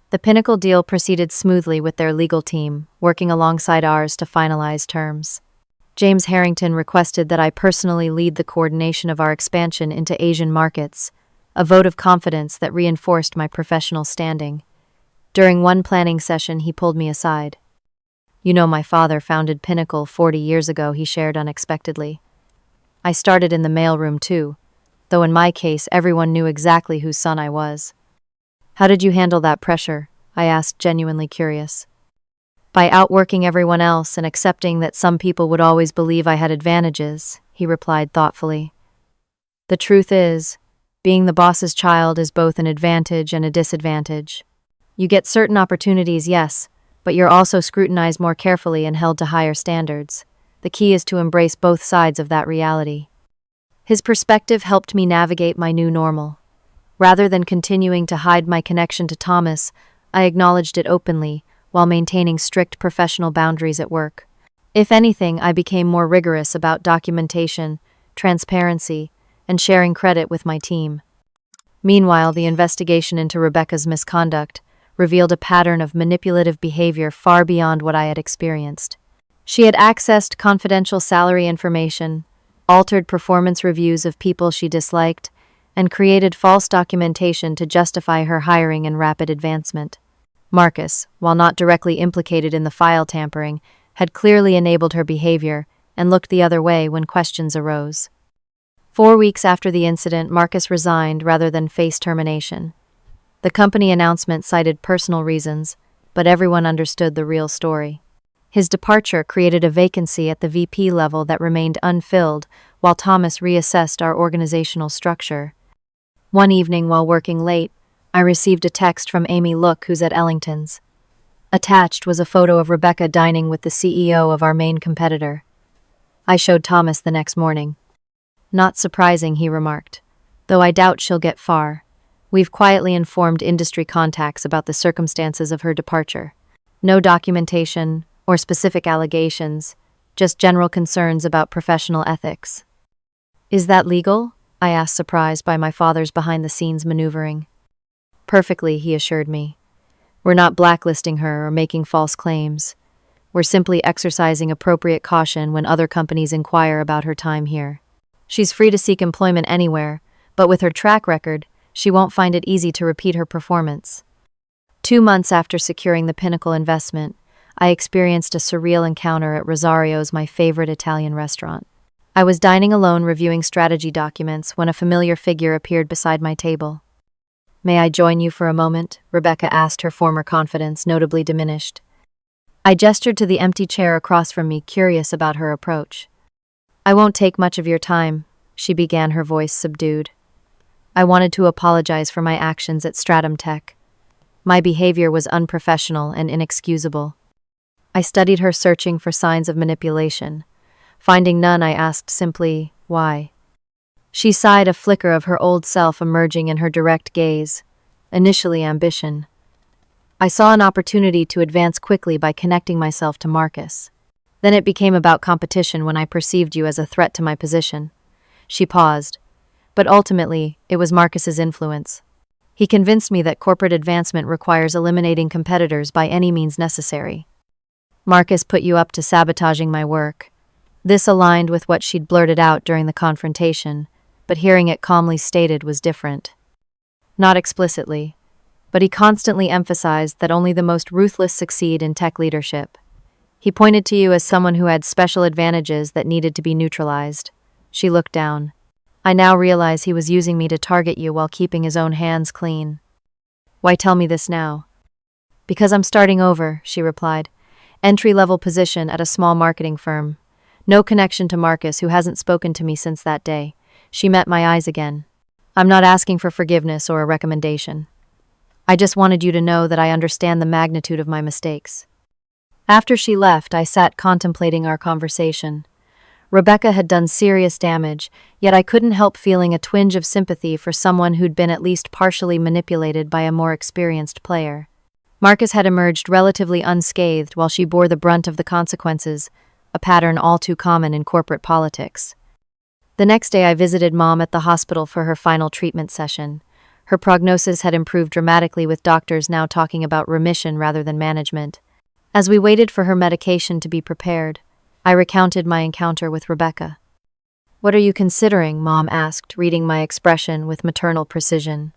The Pinnacle deal proceeded smoothly with their legal team, working alongside ours to finalize terms. James Harrington requested that I personally lead the coordination of our expansion into Asian markets, a vote of confidence that reinforced my professional standing. During one planning session, he pulled me aside. "You know, my father founded Pinnacle 40 years ago," he shared unexpectedly. "I started in the mailroom too, though in my case everyone knew exactly whose son I was." "How did you handle that pressure?" I asked, genuinely curious. "By outworking everyone else and accepting that some people would always believe I had advantages," he replied thoughtfully. "The truth is, being the boss's child is both an advantage and a disadvantage. You get certain opportunities, yes, but you're also scrutinized more carefully and held to higher standards. The key is to embrace both sides of that reality." His perspective helped me navigate my new normal. Rather than continuing to hide my connection to Thomas, I acknowledged it openly, while maintaining strict professional boundaries at work. If anything, I became more rigorous about documentation, transparency, and sharing credit with my team. Meanwhile, the investigation into Rebecca's misconduct revealed a pattern of manipulative behavior far beyond what I had experienced. She had accessed confidential salary information, altered performance reviews of people she disliked, and created false documentation to justify her hiring and rapid advancement. Marcus, while not directly implicated in the file tampering, had clearly enabled her behavior and looked the other way when questions arose. 4 weeks after the incident, Marcus resigned rather than face termination. The company announcement cited personal reasons, but everyone understood the real story. His departure created a vacancy at the VP level that remained unfilled while Thomas reassessed our organizational structure. One evening while working late, I received a text from Amy Look, who's at Ellington's. Attached was a photo of Rebecca dining with the CEO of our main competitor. I showed Thomas the next morning. "Not surprising," he remarked, "though I doubt she'll get far. We've quietly informed industry contacts about the circumstances of her departure. No documentation or specific allegations, just general concerns about professional ethics." "Is that legal?" I asked, surprised by my father's behind-the-scenes maneuvering. "Perfectly," he assured me. "We're not blacklisting her or making false claims. We're simply exercising appropriate caution when other companies inquire about her time here. She's free to seek employment anywhere, but with her track record, she won't find it easy to repeat her performance." 2 months after securing the Pinnacle investment, I experienced a surreal encounter at Rosario's, my favorite Italian restaurant. I was dining alone reviewing strategy documents when a familiar figure appeared beside my table. "May I join you for a moment?" Rebecca asked, her former confidence notably diminished. I gestured to the empty chair across from me, curious about her approach. "I won't take much of your time," she began, her voice subdued. "I wanted to apologize for my actions at Stratum Tech. My behavior was unprofessional and inexcusable." I studied her, searching for signs of manipulation. Finding none, I asked simply, "Why?" She sighed, a flicker of her old self emerging in her direct gaze. Initially ambition. I saw an opportunity to advance quickly by connecting myself to Marcus. Then it became about competition when I perceived you as a threat to my position. She paused. But ultimately, it was Marcus's influence. He convinced me that corporate advancement requires eliminating competitors by any means necessary. Marcus put you up to sabotaging my work. This aligned with what she'd blurted out during the confrontation, but hearing it calmly stated was different. Not explicitly, but he constantly emphasized that only the most ruthless succeed in tech leadership. He pointed to you as someone who had special advantages that needed to be neutralized. She looked down. I now realize he was using me to target you while keeping his own hands clean. Why tell me this now? Because I'm starting over, she replied. Entry-level position at a small marketing firm. No connection to Marcus, who hasn't spoken to me since that day. She met my eyes again. I'm not asking for forgiveness or a recommendation. I just wanted you to know that I understand the magnitude of my mistakes. After she left, I sat contemplating our conversation. Rebecca had done serious damage, yet I couldn't help feeling a twinge of sympathy for someone who'd been at least partially manipulated by a more experienced player. Marcus had emerged relatively unscathed while she bore the brunt of the consequences, a pattern all too common in corporate politics. The next day I visited Mom at the hospital for her final treatment session. Her prognosis had improved dramatically, with doctors now talking about remission rather than management. As we waited for her medication to be prepared, I recounted my encounter with Rebecca. What are you considering? Mom asked, reading my expression with maternal precision.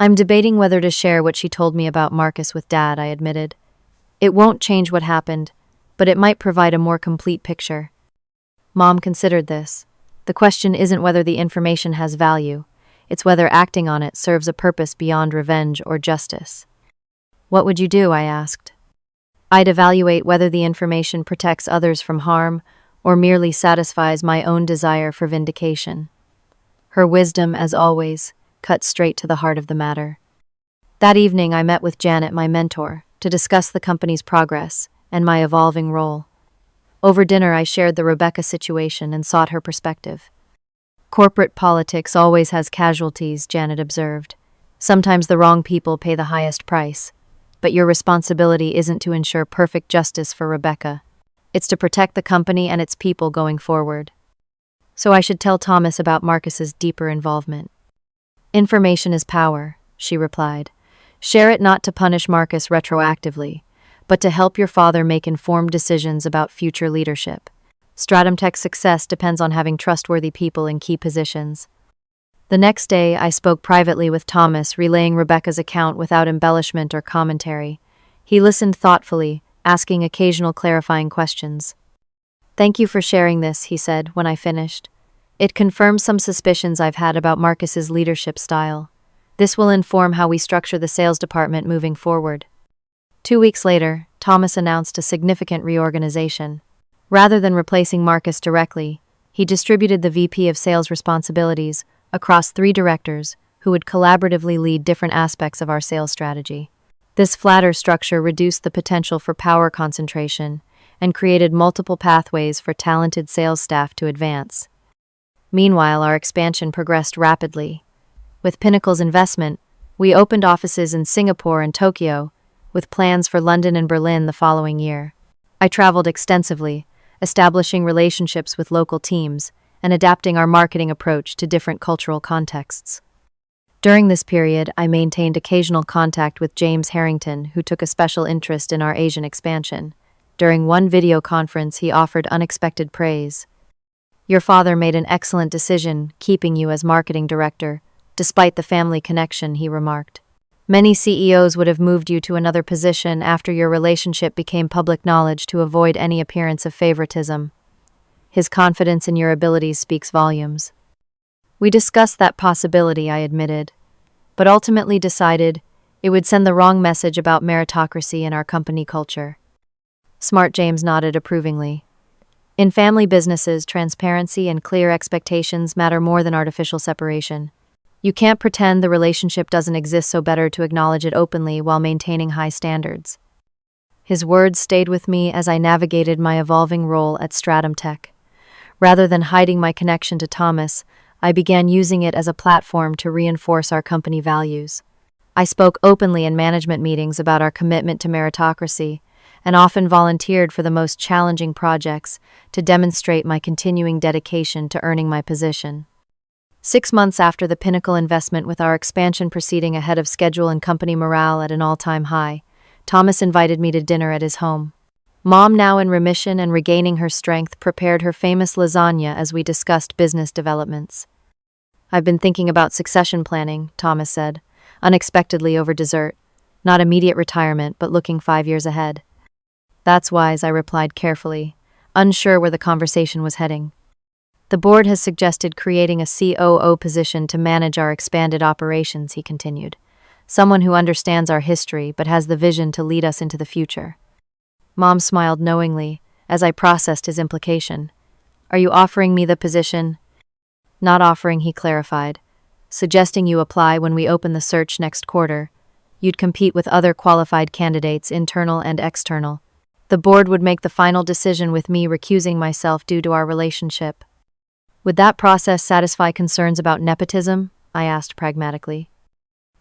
I'm debating whether to share what she told me about Marcus with Dad, I admitted. It won't change what happened, but it might provide a more complete picture. Mom considered this. The question isn't whether the information has value, it's whether acting on it serves a purpose beyond revenge or justice. What would you do? I asked. I'd evaluate whether the information protects others from harm or merely satisfies my own desire for vindication. Her wisdom, as always, cut straight to the heart of the matter. That evening I met with Janet, my mentor, to discuss the company's progress and my evolving role. Over dinner I shared the Rebecca situation and sought her perspective. Corporate politics always has casualties, Janet observed. Sometimes the wrong people pay the highest price. But your responsibility isn't to ensure perfect justice for Rebecca. It's to protect the company and its people going forward. So I should tell Thomas about Marcus's deeper involvement. Information is power, she replied. Share it not to punish Marcus retroactively, but to help your father make informed decisions about future leadership. StratumTech's success depends on having trustworthy people in key positions. The next day, I spoke privately with Thomas, relaying Rebecca's account without embellishment or commentary. He listened thoughtfully, asking occasional clarifying questions. Thank you for sharing this, he said when I finished. It confirms some suspicions I've had about Marcus's leadership style. This will inform how we structure the sales department moving forward. 2 weeks later, Thomas announced a significant reorganization. Rather than replacing Marcus directly, he distributed the VP of sales responsibilities across 3 directors who would collaboratively lead different aspects of our sales strategy. This flatter structure reduced the potential for power concentration and created multiple pathways for talented sales staff to advance. Meanwhile, our expansion progressed rapidly. With Pinnacle's investment, we opened offices in Singapore and Tokyo, with plans for London and Berlin the following year. I traveled extensively, establishing relationships with local teams and adapting our marketing approach to different cultural contexts. During this period, I maintained occasional contact with James Harrington, who took a special interest in our Asian expansion. During one video conference, he offered unexpected praise. Your father made an excellent decision keeping you as marketing director, despite the family connection, he remarked. Many CEOs would have moved you to another position after your relationship became public knowledge to avoid any appearance of favoritism. His confidence in your abilities speaks volumes. We discussed that possibility, I admitted, but ultimately decided it would send the wrong message about meritocracy in our company culture. Smart James nodded approvingly. In family businesses, transparency and clear expectations matter more than artificial separation. You can't pretend the relationship doesn't exist, so better to acknowledge it openly while maintaining high standards. His words stayed with me as I navigated my evolving role at StratumTech. Rather than hiding my connection to Thomas, I began using it as a platform to reinforce our company values. I spoke openly in management meetings about our commitment to meritocracy, and often volunteered for the most challenging projects to demonstrate my continuing dedication to earning my position. 6 months after the pinnacle investment, with our expansion proceeding ahead of schedule and company morale at an all-time high, Thomas invited me to dinner at his home. Mom, now in remission and regaining her strength, prepared her famous lasagna as we discussed business developments. "I've been thinking about succession planning," Thomas said, unexpectedly over dessert. "Not immediate retirement, but looking 5 years ahead." "That's wise," I replied carefully, unsure where the conversation was heading. "The board has suggested creating a COO position to manage our expanded operations," he continued. "Someone who understands our history but has the vision to lead us into the future." Mom smiled knowingly as I processed his implication. "Are you offering me the position?" "Not offering," he clarified. "Suggesting you apply when we open the search next quarter. You'd compete with other qualified candidates, internal and external. The board would make the final decision with me recusing myself due to our relationship." "Would that process satisfy concerns about nepotism?" I asked pragmatically.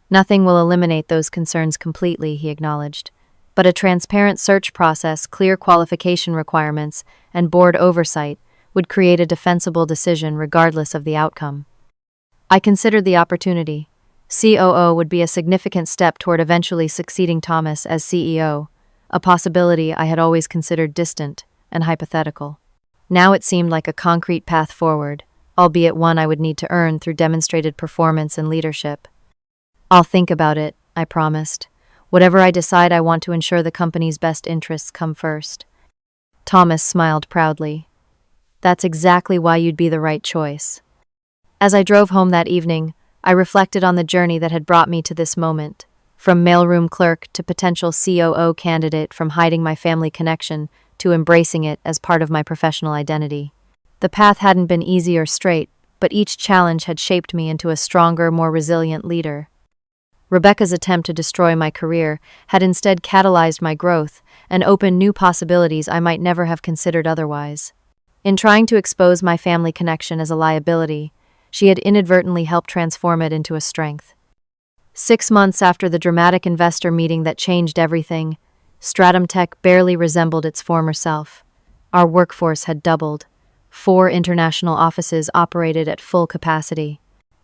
"Nothing will eliminate those concerns completely," he acknowledged. "But a transparent search process, clear qualification requirements, and board oversight would create a defensible decision regardless of the outcome." I considered the opportunity. COO would be a significant step toward eventually succeeding Thomas as CEO, a possibility I had always considered distant and hypothetical. Now it seemed like a concrete path forward, albeit one I would need to earn through demonstrated performance and leadership. "I'll think about it," I promised. "Whatever I decide, I want to ensure the company's best interests come first." Thomas smiled proudly. "That's exactly why you'd be the right choice." As I drove home that evening, I reflected on the journey that had brought me to this moment. From mailroom clerk to potential COO candidate, from hiding my family connection to embracing it as part of my professional identity. The path hadn't been easy or straight, but each challenge had shaped me into a stronger, more resilient leader. Rebecca's attempt to destroy my career had instead catalyzed my growth and opened new possibilities I might never have considered otherwise. In trying to expose my family connection as a liability, she had inadvertently helped transform it into a strength. 6 months after the dramatic investor meeting that changed everything, StratumTech barely resembled its former self. Our workforce had doubled. 4 international offices operated at full capacity.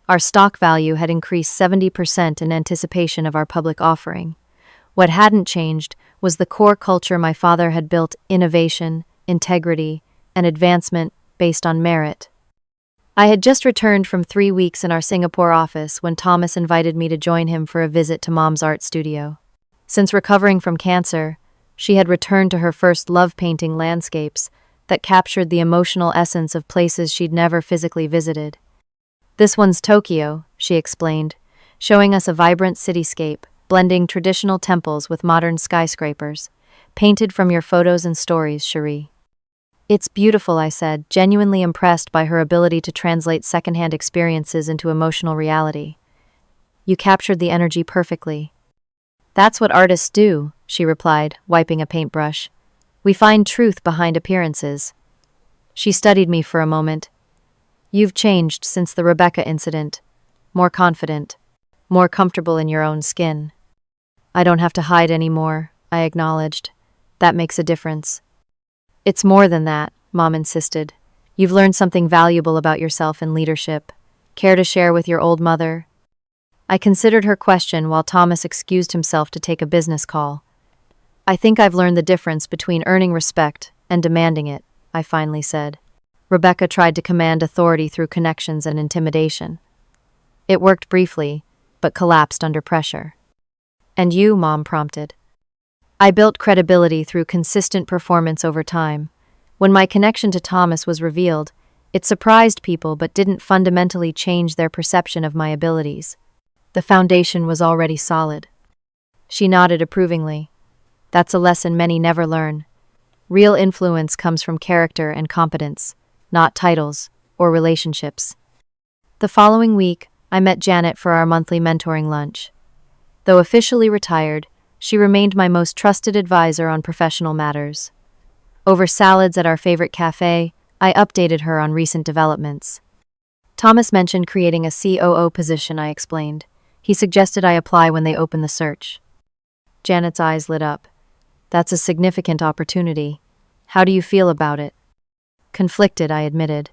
Our stock value had increased 70% in anticipation of our public offering. What hadn't changed was the core culture my father had built: innovation, integrity, and advancement based on merit. I had just returned from 3 weeks in our Singapore office when Thomas invited me to join him for a visit to Mom's art studio. Since recovering from cancer, she had returned to her first love, painting landscapes that captured the emotional essence of places she'd never physically visited. "This one's Tokyo," she explained, showing us a vibrant cityscape, blending traditional temples with modern skyscrapers. "Painted from your photos and stories, Cherie." "It's beautiful," I said, genuinely impressed by her ability to translate secondhand experiences into emotional reality. "You captured the energy perfectly." "That's what artists do," she replied, wiping a paintbrush. "We find truth behind appearances." She studied me for a moment. "You've changed since the Rebecca incident. More confident, more comfortable in your own skin." "I don't have to hide anymore," I acknowledged. "That makes a difference." "It's more than that," Mom insisted. "You've learned something valuable about yourself and leadership. Care to share with your old mother?" I considered her question while Thomas excused himself to take a business call. "I think I've learned the difference between earning respect and demanding it," I finally said. Rebecca tried to command authority through connections and intimidation. It worked briefly, but collapsed under pressure. "And you?" Mom prompted. "I built credibility through consistent performance over time. When my connection to Thomas was revealed, it surprised people but didn't fundamentally change their perception of my abilities. The foundation was already solid." She nodded approvingly. "That's a lesson many never learn. Real influence comes from character and competence, not titles or relationships." The following week, I met Janet for our monthly mentoring lunch. Though officially retired, she remained my most trusted advisor on professional matters. Over salads at our favorite cafe, I updated her on recent developments. "Thomas mentioned creating a COO position," I explained. "He suggested I apply when they open the search." Janet's eyes lit up. "That's a significant opportunity. How do you feel about it?" "Conflicted," I admitted.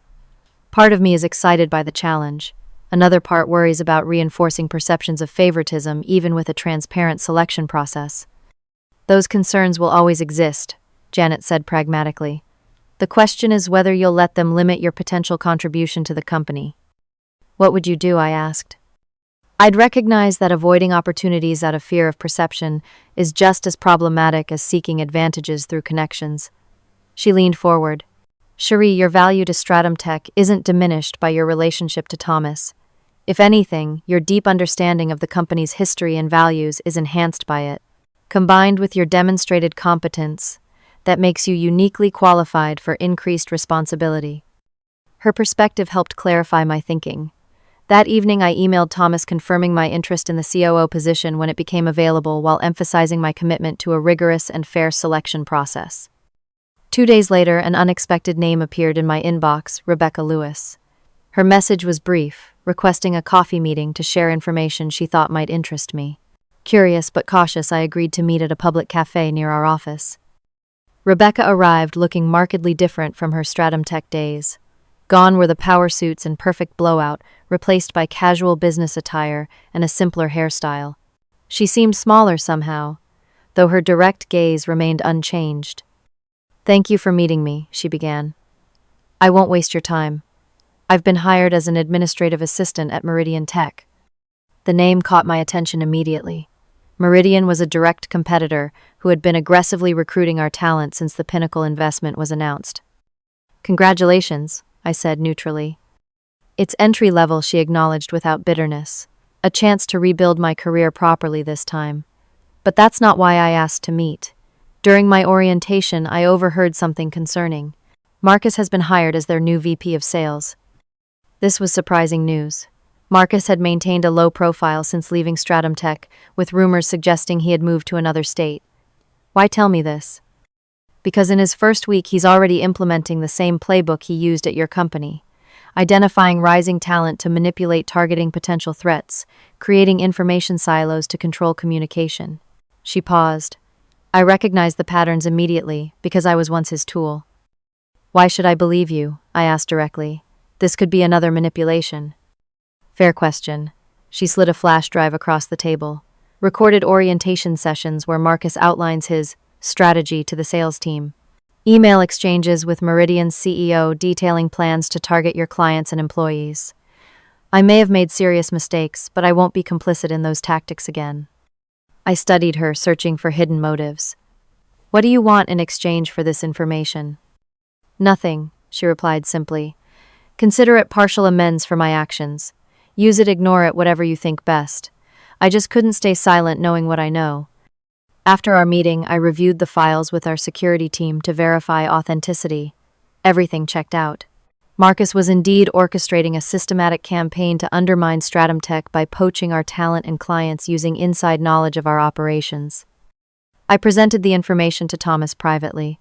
"Part of me is excited by the challenge. Another part worries about reinforcing perceptions of favoritism even with a transparent selection process. Those concerns will always exist, Janet said pragmatically. The question is whether you'll let them limit your potential contribution to the company. What would you do? I asked. I'd recognize that avoiding opportunities out of fear of perception is just as problematic as seeking advantages through connections. She leaned forward. Cherie, your value to Stratum Tech isn't diminished by your relationship to Thomas. If anything, your deep understanding of the company's history and values is enhanced by it. Combined with your demonstrated competence, that makes you uniquely qualified for increased responsibility. Her perspective helped clarify my thinking. That evening, I emailed Thomas confirming my interest in the COO position when it became available while emphasizing my commitment to a rigorous and fair selection process. 2 days later, an unexpected name appeared in my inbox, Rebecca Lewis. Her message was brief, requesting a coffee meeting to share information she thought might interest me. Curious but cautious, I agreed to meet at a public cafe near our office. Rebecca arrived looking markedly different from her Stratum Tech days. Gone were the power suits and perfect blowout, replaced by casual business attire and a simpler hairstyle. She seemed smaller somehow, though her direct gaze remained unchanged. "Thank you for meeting me," she began. "I won't waste your time. I've been hired as an administrative assistant at Meridian Tech." The name caught my attention immediately. Meridian was a direct competitor who had been aggressively recruiting our talent since the Pinnacle investment was announced. "Congratulations," I said neutrally. "It's entry level," she acknowledged without bitterness. "A chance to rebuild my career properly this time. But that's not why I asked to meet. During my orientation, I overheard something concerning. Marcus has been hired as their new VP of sales." This was surprising news. Marcus had maintained a low profile since leaving Stratum Tech, with rumors suggesting he had moved to another state. "Why tell me this?" "Because in his first week he's already implementing the same playbook he used at your company, identifying rising talent to manipulate targeting potential threats, creating information silos to control communication." She paused. I recognized the patterns immediately because I was once his tool. "Why should I believe you?" I asked directly. "This could be another manipulation." "Fair question." She slid a flash drive across the table. Recorded orientation sessions where Marcus outlines his strategy to the sales team. Email exchanges with Meridian's CEO detailing plans to target your clients and employees. "I may have made serious mistakes, but I won't be complicit in those tactics again." I studied her, searching for hidden motives. "What do you want in exchange for this information?" "Nothing," she replied simply. "Consider it partial amends for my actions. Use it, ignore it, whatever you think best. I just couldn't stay silent knowing what I know." After our meeting, I reviewed the files with our security team to verify authenticity. Everything checked out. Marcus was indeed orchestrating a systematic campaign to undermine Stratum Tech by poaching our talent and clients using inside knowledge of our operations. I presented the information to Thomas privately.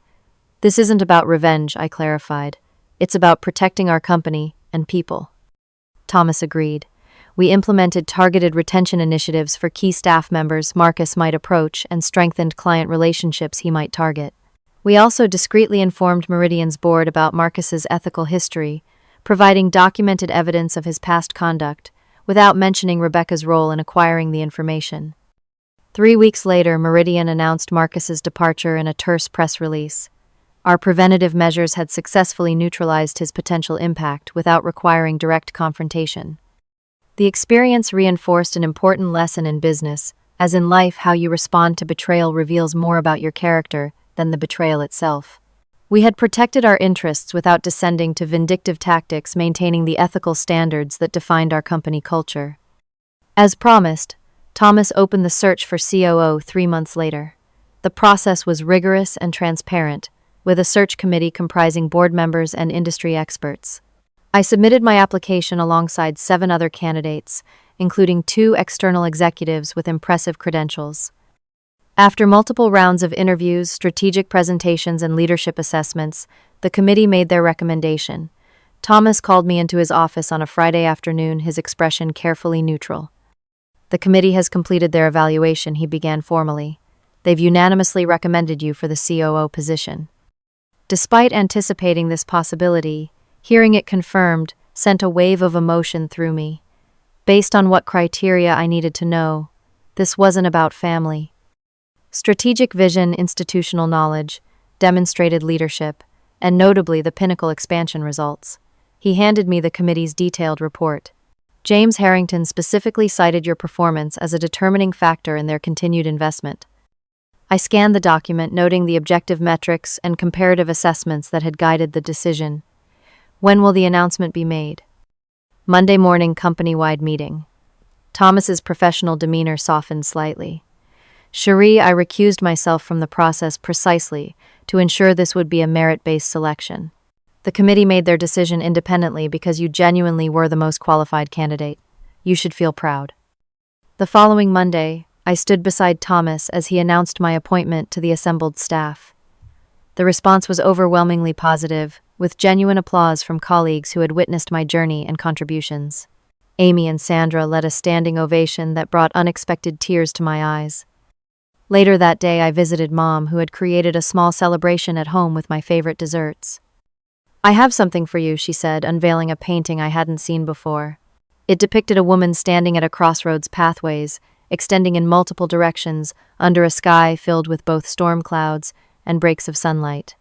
"This isn't about revenge," I clarified. "It's about protecting our company and people." Thomas agreed. We implemented targeted retention initiatives for key staff members Marcus might approach and strengthened client relationships he might target. We also discreetly informed Meridian's board about Marcus's ethical history, providing documented evidence of his past conduct, without mentioning Rebecca's role in acquiring the information. 3 weeks later, Meridian announced Marcus's departure in a terse press release. Our preventative measures had successfully neutralized his potential impact without requiring direct confrontation. The experience reinforced an important lesson in business. As in life, how you respond to betrayal reveals more about your character than the betrayal itself. We had protected our interests without descending to vindictive tactics, maintaining the ethical standards that defined our company culture. As promised, Thomas opened the search for COO 3 months later. The process was rigorous and transparent, with a search committee comprising board members and industry experts. I submitted my application alongside 7 other candidates, including 2 external executives with impressive credentials. After multiple rounds of interviews, strategic presentations, and leadership assessments, the committee made their recommendation. Thomas called me into his office on a Friday afternoon, his expression carefully neutral. "The committee has completed their evaluation," he began formally. "They've unanimously recommended you for the COO position." Despite anticipating this possibility, hearing it confirmed sent a wave of emotion through me. Based on what criteria I needed to know, this wasn't about family. Strategic vision, institutional knowledge, demonstrated leadership, and notably the Pinnacle expansion results. He handed me the committee's detailed report. James Harrington specifically cited your performance as a determining factor in their continued investment. I scanned the document, noting the objective metrics and comparative assessments that had guided the decision. When will the announcement be made? Monday morning company-wide meeting. Thomas's professional demeanor softened slightly. Cherie, I recused myself from the process precisely to ensure this would be a merit-based selection. The committee made their decision independently because you genuinely were the most qualified candidate. You should feel proud. The following Monday, I stood beside Thomas as he announced my appointment to the assembled staff. The response was overwhelmingly positive, with genuine applause from colleagues who had witnessed my journey and contributions. Amy and Sandra led a standing ovation that brought unexpected tears to my eyes. Later that day, I visited Mom, who had created a small celebration at home with my favorite desserts. I have something for you, she said, unveiling a painting I hadn't seen before. It depicted a woman standing at a crossroads pathways, extending in multiple directions under a sky filled with both storm clouds and breaks of sunlight.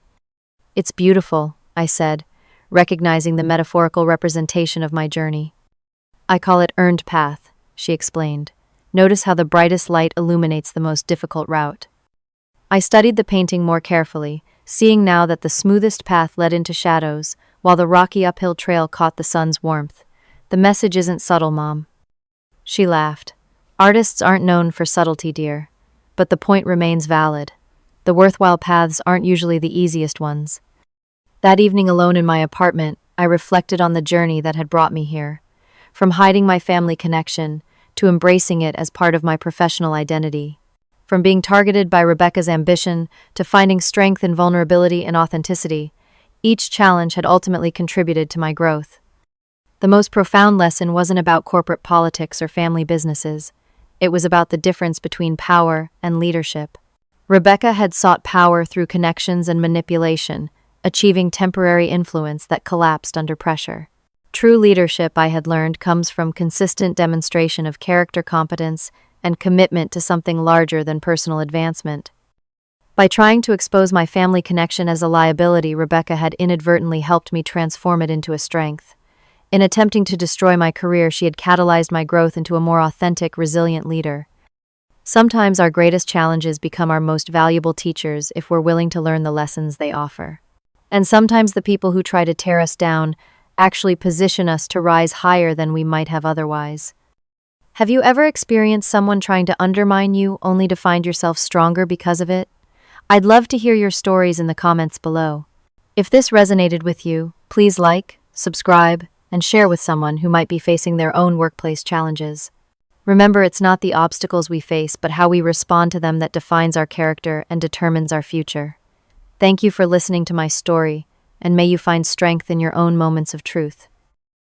It's beautiful, I said, recognizing the metaphorical representation of my journey. I call it earned path, she explained. Notice how the brightest light illuminates the most difficult route. I studied the painting more carefully, seeing now that the smoothest path led into shadows, while the rocky uphill trail caught the sun's warmth. The message isn't subtle, Mom. She laughed. Artists aren't known for subtlety, dear. But the point remains valid. The worthwhile paths aren't usually the easiest ones. That evening alone in my apartment, I reflected on the journey that had brought me here. From hiding my family connection, to embracing it as part of my professional identity. From being targeted by Rebecca's ambition, to finding strength in vulnerability and authenticity, each challenge had ultimately contributed to my growth. The most profound lesson wasn't about corporate politics or family businesses. It was about the difference between power and leadership. Rebecca had sought power through connections and manipulation, achieving temporary influence that collapsed under pressure. True leadership, I had learned, comes from consistent demonstration of character competence and commitment to something larger than personal advancement. By trying to expose my family connection as a liability, Rebecca had inadvertently helped me transform it into a strength. In attempting to destroy my career, she had catalyzed my growth into a more authentic, resilient leader. Sometimes our greatest challenges become our most valuable teachers if we're willing to learn the lessons they offer. And sometimes the people who try to tear us down actually position us to rise higher than we might have otherwise. Have you ever experienced someone trying to undermine you only to find yourself stronger because of it? I'd love to hear your stories in the comments below. If this resonated with you, please like, subscribe, and share with someone who might be facing their own workplace challenges. Remember, it's not the obstacles we face, but how we respond to them that defines our character and determines our future. Thank you for listening to my story, and may you find strength in your own moments of truth.